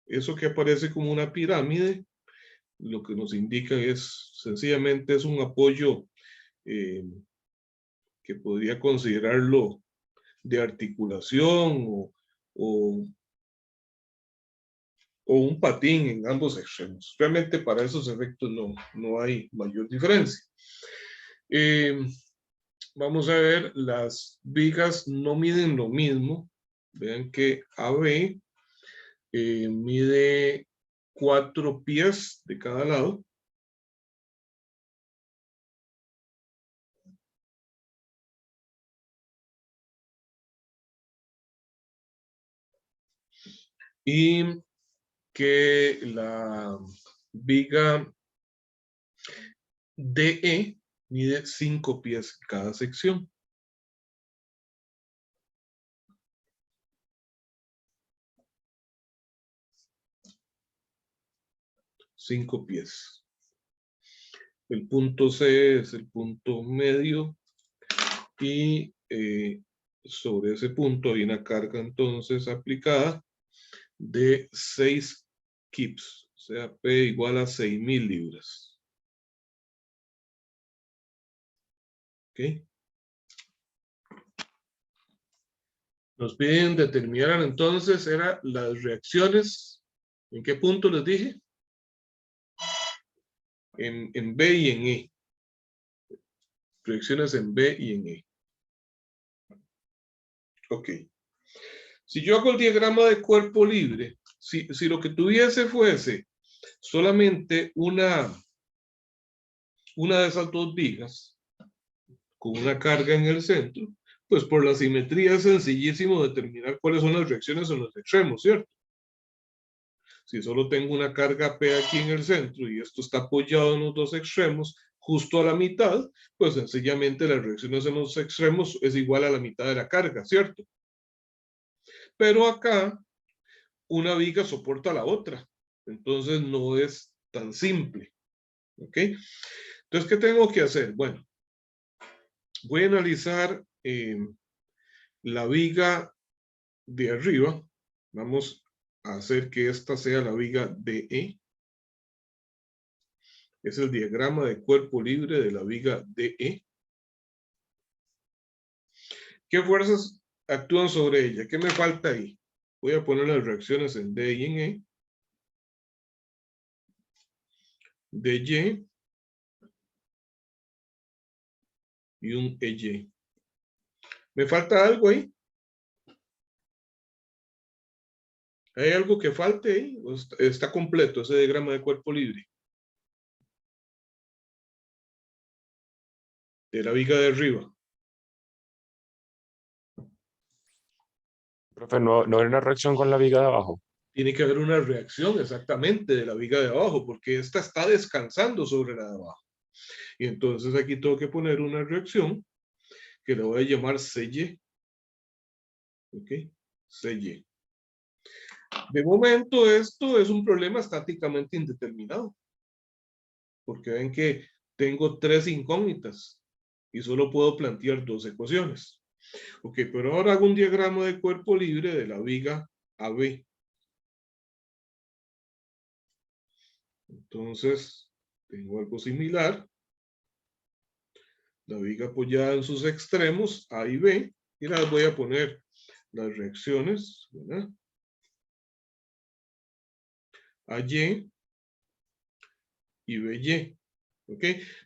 [SPEAKER 2] eso que aparece como una pirámide, lo que nos indica es, sencillamente es un apoyo que podría considerarlo de articulación o un patín en ambos extremos. Realmente para esos efectos no hay mayor diferencia. Vamos a ver, las vigas no miden lo mismo. Vean que AB mide 4 pies de cada lado. Y que la viga DE mide 5 pies cada sección. 5 pies. El punto C es el punto medio y sobre ese punto hay una carga entonces aplicada de 6 kips, o sea, P igual a 6.000 libras. ¿Ok? Nos piden determinar entonces, era las reacciones. ¿En qué punto les dije? En B y en E. Reacciones en B y en E. Ok. Si yo hago el diagrama de cuerpo libre, si lo que tuviese fuese solamente una de esas dos vigas con una carga en el centro, pues por la simetría es sencillísimo determinar cuáles son las reacciones en los extremos, ¿cierto? Si solo tengo una carga P aquí en el centro y esto está apoyado en los dos extremos, justo a la mitad, pues sencillamente las reacciones en los extremos es igual a la mitad de la carga, ¿cierto? Pero acá una viga soporta a la otra, entonces no es tan simple, ¿ok? Entonces, ¿qué tengo que hacer? Bueno, voy a analizar la viga de arriba. Vamos a hacer que esta sea la viga DE. Es el diagrama de cuerpo libre de la viga DE. ¿Qué fuerzas actúan sobre ella? ¿Qué me falta ahí? Voy a poner las reacciones en D y en E. DY y un EY. ¿Me falta algo ahí? ¿Hay algo que falte ahí? ¿O está completo ese diagrama de cuerpo libre? De la viga de arriba.
[SPEAKER 4] Profe, no hay una reacción con la viga de abajo.
[SPEAKER 2] Tiene que haber una reacción exactamente de la viga de abajo, porque esta está descansando sobre la de abajo. Y entonces aquí tengo que poner una reacción que la voy a llamar CY. ¿Ok? CY. De momento esto es un problema estáticamente indeterminado, porque ven que tengo 3 incógnitas y solo puedo plantear 2 ecuaciones. Ok, pero ahora hago un diagrama de cuerpo libre de la viga AB. Entonces, tengo algo similar. La viga apoyada en sus extremos, A y B, y las voy a poner las reacciones, ¿verdad? AY y BY. ¿Ok?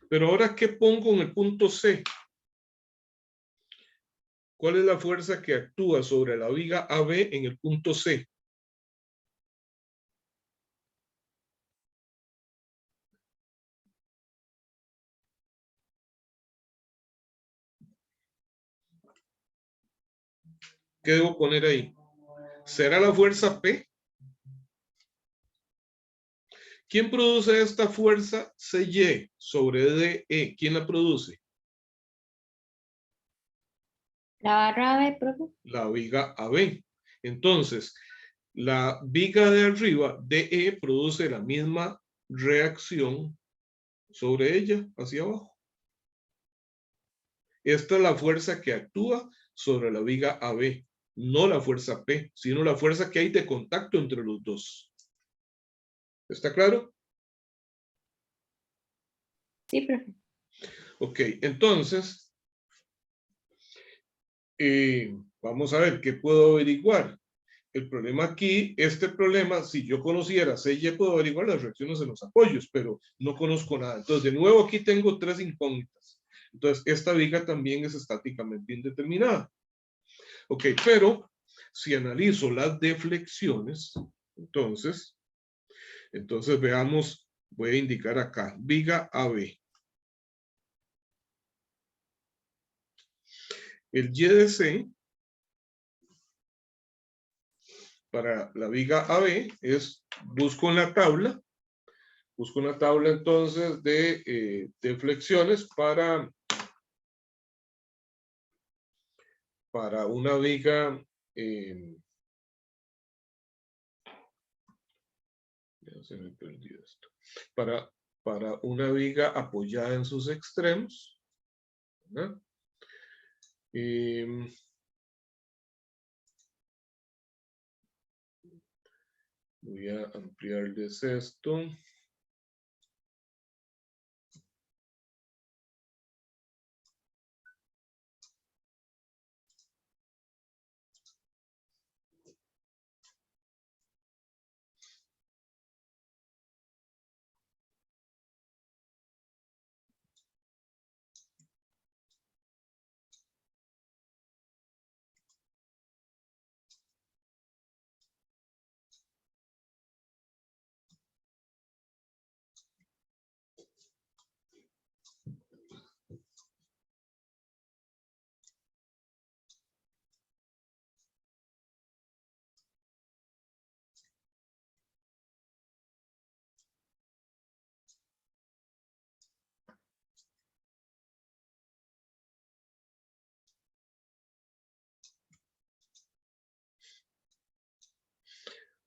[SPEAKER 2] Pero ahora, ¿qué pongo en el punto C? ¿Cuál es la fuerza que actúa sobre la viga AB en el punto C? ¿Qué debo poner ahí? ¿Será la fuerza P? ¿Quién produce esta fuerza CY sobre DE? ¿Quién la produce?
[SPEAKER 3] La barra B, profe.
[SPEAKER 2] La viga AB. Entonces, la viga de arriba, DE, produce la misma reacción sobre ella, hacia abajo. Esta es la fuerza que actúa sobre la viga AB, no la fuerza P, sino la fuerza que hay de contacto entre los dos. ¿Está claro?
[SPEAKER 3] Sí, profe.
[SPEAKER 2] Ok, entonces, vamos a ver qué puedo averiguar. El problema aquí, este problema, si yo conociera CY, puedo averiguar las reacciones en los apoyos, pero no conozco nada. Entonces, de nuevo, aquí tengo 3 incógnitas. Entonces, esta viga también es estáticamente indeterminada. Ok, pero si analizo las deflexiones, entonces veamos, voy a indicar acá, viga AB. El Y de C para la viga AB es, busco una tabla entonces de deflexiones para una viga, ya se me perdió esto, para una viga apoyada en sus extremos, ¿verdad? Voy a ampliarles esto.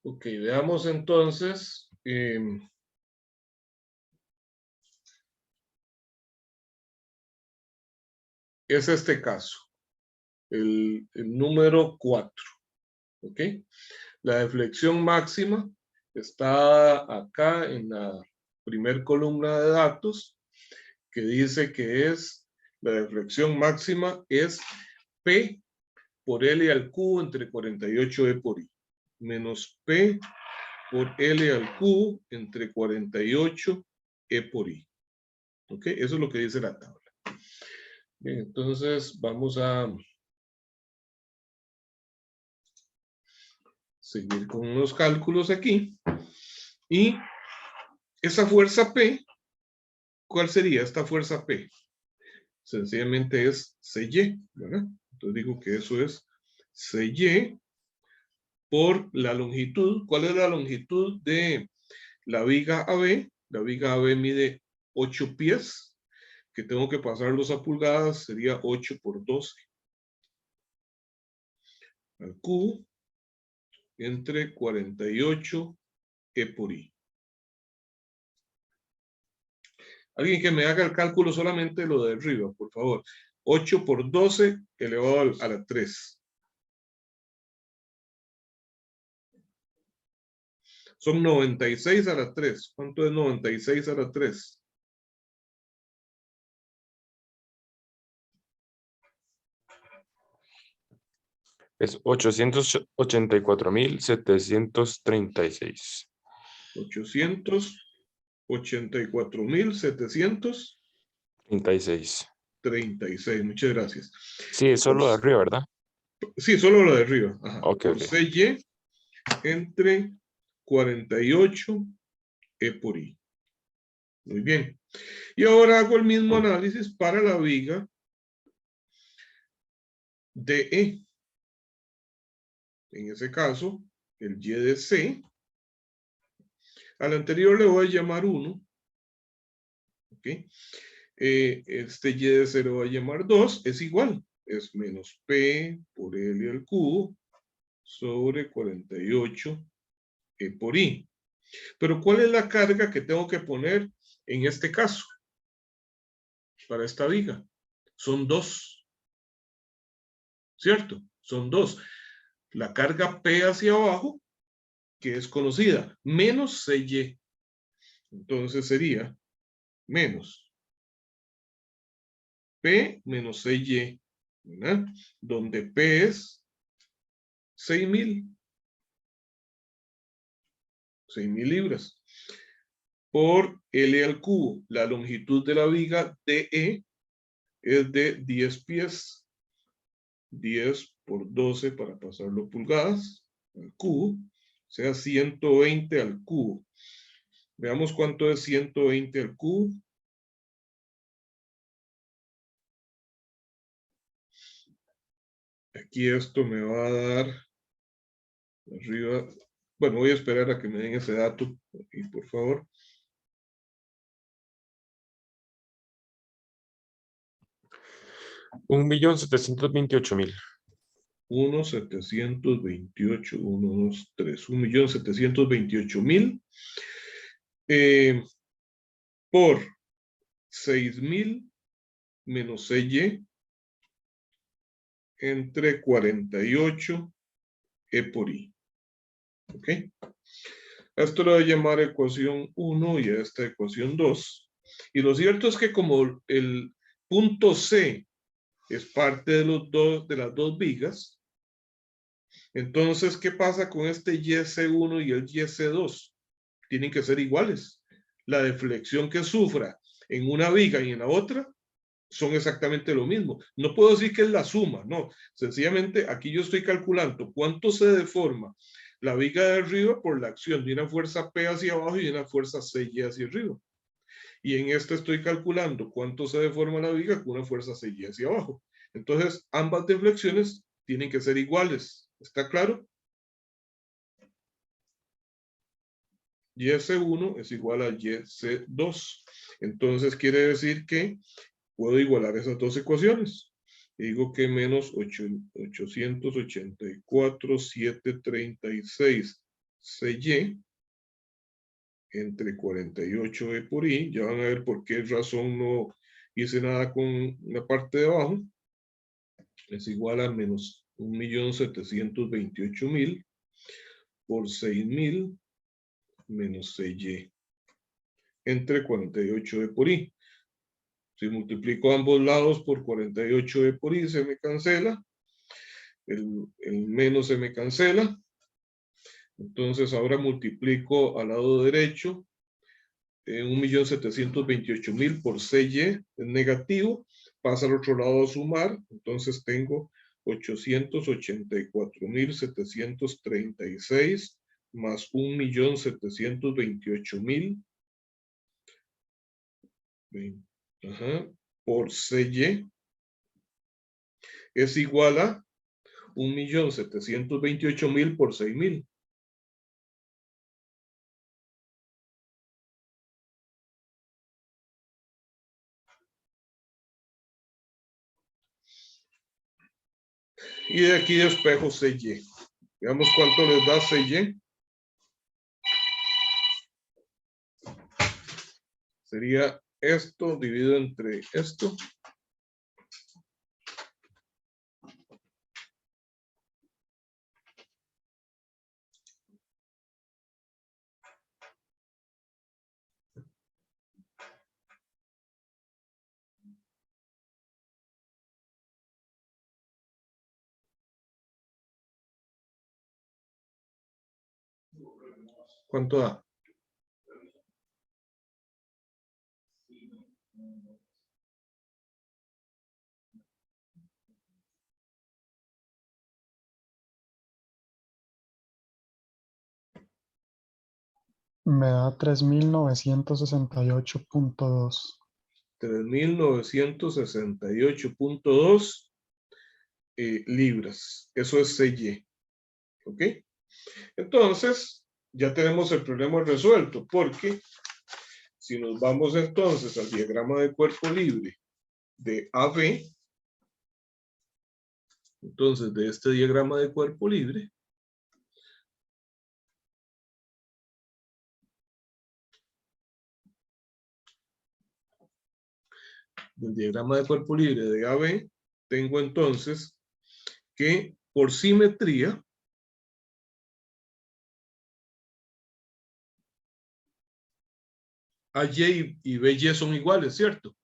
[SPEAKER 2] Ok, veamos entonces. Es este caso, el número 4. ¿Ok? La deflexión máxima está acá en la primer columna de datos, que dice que la deflexión máxima es P por L al cubo entre 48E por I, menos P por L al cubo entre 48E por I. ¿Ok? Eso es lo que dice la tabla. Bien, entonces vamos a seguir con unos cálculos aquí. Y esa fuerza P, ¿cuál sería esta fuerza P? Sencillamente es CY, ¿verdad? Entonces digo que eso es CY por la longitud. ¿Cuál es la longitud de la viga AB? La viga AB mide 8 pies, que tengo que pasarlos a pulgadas, sería 8 por 12 al cubo entre 48 E por I. Alguien que me haga el cálculo solamente lo de arriba, por favor. 8 por 12 elevado a la 3. Son 96 a la 3. ¿Cuánto es 96 a la 3?
[SPEAKER 4] Es 884.736.
[SPEAKER 2] 884.736.
[SPEAKER 4] 36.
[SPEAKER 2] Muchas gracias.
[SPEAKER 4] Sí, es solo de arriba, ¿verdad?
[SPEAKER 2] Sí, solo lo de arriba. Ajá.
[SPEAKER 4] Ok,
[SPEAKER 2] Por
[SPEAKER 4] ok.
[SPEAKER 2] CY entre 48 E por I. Muy bien. Y ahora hago el mismo análisis para la viga DE. En ese caso, el Y de C. Al anterior le voy a llamar 1. ¿Ok? Este Y de C le voy a llamar 2. Es igual. Es menos P por L al cubo sobre 48 E por I. Pero ¿cuál es la carga que tengo que poner en este caso? Para esta viga. Son 2. ¿Cierto? Son 2. La carga P hacia abajo, que es conocida, menos CY. Entonces sería menos P menos CY, ¿verdad? Donde P es 6.000 libras por L al cubo. La longitud de la viga DE es de 10 pies. 10 por 12 para pasarlo pulgadas al cubo, o sea 120 al cubo. Veamos cuánto es 120 al cubo. Aquí esto me va a dar arriba. Bueno, voy a esperar a que me den ese dato aquí, por favor.
[SPEAKER 4] $1.728.000.
[SPEAKER 2] 1.728, 1, 2, 3, 1.728.000 por 6.000 menos CY entre 48 E por I. ¿Ok? Esto lo voy a llamar ecuación 1 y a esta ecuación 2. Y lo cierto es que como el punto C es parte de las dos vigas, entonces, ¿qué pasa con este YC1 y el YC2? Tienen que ser iguales. La deflexión que sufra en una viga y en la otra son exactamente lo mismo. No puedo decir que es la suma, no. Sencillamente aquí yo estoy calculando cuánto se deforma la viga de arriba por la acción de una fuerza P hacia abajo y de una fuerza CY hacia arriba. Y en este estoy calculando cuánto se deforma la viga con una fuerza CY hacia abajo. Entonces, ambas deflexiones tienen que ser iguales. ¿Está claro? YC1 es igual a YC2. Entonces, quiere decir que puedo igualar esas dos ecuaciones. Digo que menos 884,736 CY entre 48B por I. Ya van a ver por qué razón no hice nada con la parte de abajo. Es igual a menos 1.728.000 por 6.000 menos CY entre 48B por I. Si multiplico ambos lados por 48B por I, se me cancela. El menos se me cancela. Entonces ahora multiplico al lado derecho 1.728.000 por CY es negativo. Pasa al otro lado a sumar. Entonces tengo 884.736 más 1.728.000 por CY es igual a 1.728.000 por 6.000. Y de aquí despejo CY. Veamos cuánto les da CY. Sería esto dividido entre esto. ¿Cuánto da?
[SPEAKER 8] Me da 3.968.2.
[SPEAKER 2] 3.968.2 libras. Eso es CY. ¿Ok? Entonces, ya tenemos el problema resuelto, porque si nos vamos entonces al diagrama de cuerpo libre de AB, entonces de este diagrama de cuerpo libre, del diagrama de cuerpo libre de AB, tengo entonces que por simetría, AY y BY son iguales, ¿cierto?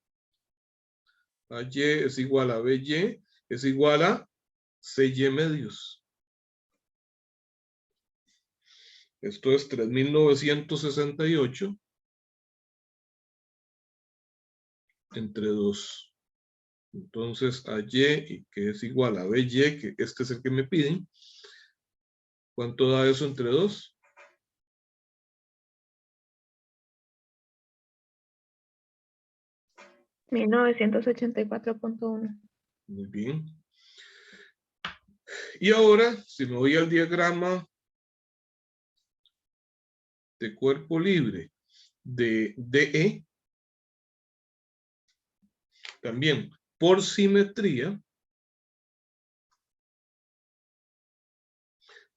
[SPEAKER 2] AY es igual a BY, es igual a CY medios. Esto es 3.968 entre 2. Entonces, AY, que es igual a BY, que este es el que me piden. ¿Cuánto da eso entre 2?
[SPEAKER 1] $1.984.1.
[SPEAKER 2] Muy bien. Y ahora, si me voy al diagrama de cuerpo libre de DE, también por simetría,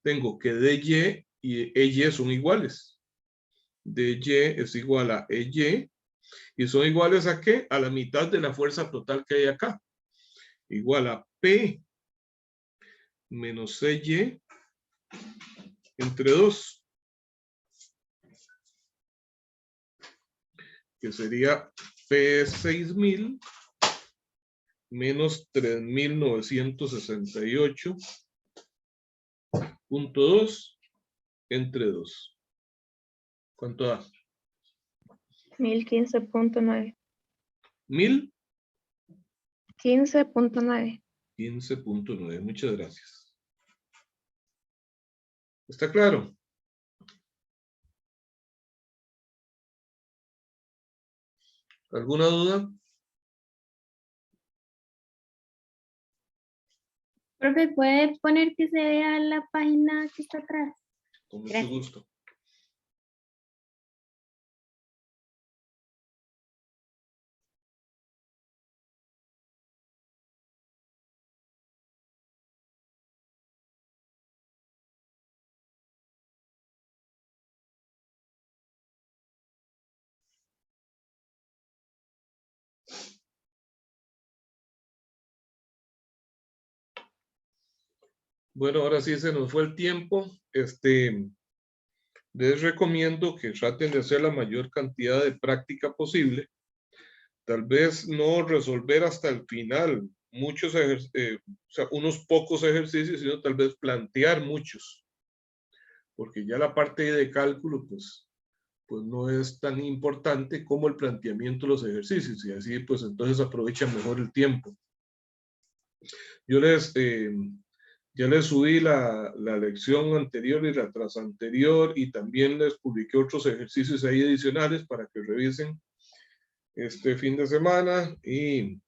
[SPEAKER 2] tengo que DY y EY son iguales. DY es igual a EY. ¿Y son iguales a qué? A la mitad de la fuerza total que hay acá. Igual a P menos CY entre 2. Que sería P 6.000 menos 3.968.2 entre 2. ¿Cuánto da?
[SPEAKER 1] 1.015.9.
[SPEAKER 2] 1.015.9.
[SPEAKER 1] 15.9.
[SPEAKER 2] Muchas gracias. ¿Está claro? ¿Alguna duda?
[SPEAKER 3] Profe, ¿puede poner que se vea la página que está atrás?
[SPEAKER 2] Con mucho
[SPEAKER 3] Gracias.
[SPEAKER 2] gusto. Bueno, ahora sí se nos fue el tiempo. Les recomiendo que traten de hacer la mayor cantidad de práctica posible. Tal vez no resolver hasta el final muchos o sea, unos pocos ejercicios, sino tal vez plantear muchos. Porque ya la parte de cálculo, pues no es tan importante como el planteamiento de los ejercicios. Y así, pues entonces aprovechan mejor el tiempo. Yo ya les subí la lección anterior y la tras anterior, y también les publiqué otros ejercicios ahí adicionales para que revisen este fin de semana y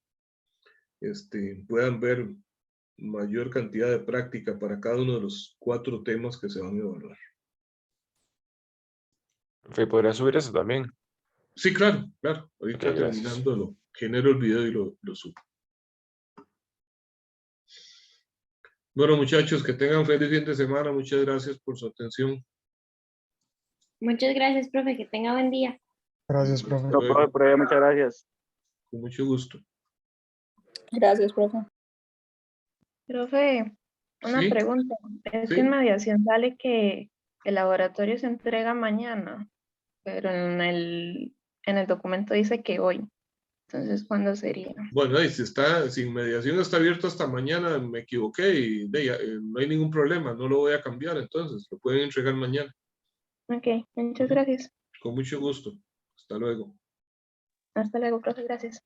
[SPEAKER 2] puedan ver mayor cantidad de práctica para cada uno de los 4 temas que se van a evaluar.
[SPEAKER 9] Profe, ¿podría subir eso también?
[SPEAKER 2] Sí, claro, claro. Ahorita
[SPEAKER 9] Ok, gracias.
[SPEAKER 2] terminando genero el video y lo subo. Bueno, muchachos, que tengan feliz fin de semana. Muchas gracias por su atención.
[SPEAKER 3] Muchas gracias, profe. Que tenga buen día.
[SPEAKER 8] Gracias, profe.
[SPEAKER 5] No, profe, muchas gracias.
[SPEAKER 2] Con mucho gusto.
[SPEAKER 7] Gracias, profe.
[SPEAKER 1] Profe, una
[SPEAKER 2] Sí,
[SPEAKER 1] pregunta. Es
[SPEAKER 2] sí.
[SPEAKER 1] que en mediación sale que el laboratorio se entrega mañana, pero en el documento dice que hoy. Entonces, ¿cuándo sería?
[SPEAKER 2] Bueno, y si mediación está abierta hasta mañana, me equivoqué y no hay ningún problema, no lo voy a cambiar, entonces lo pueden entregar mañana.
[SPEAKER 1] Ok, muchas gracias.
[SPEAKER 2] Con mucho gusto. Hasta luego.
[SPEAKER 1] Hasta luego, profe, gracias.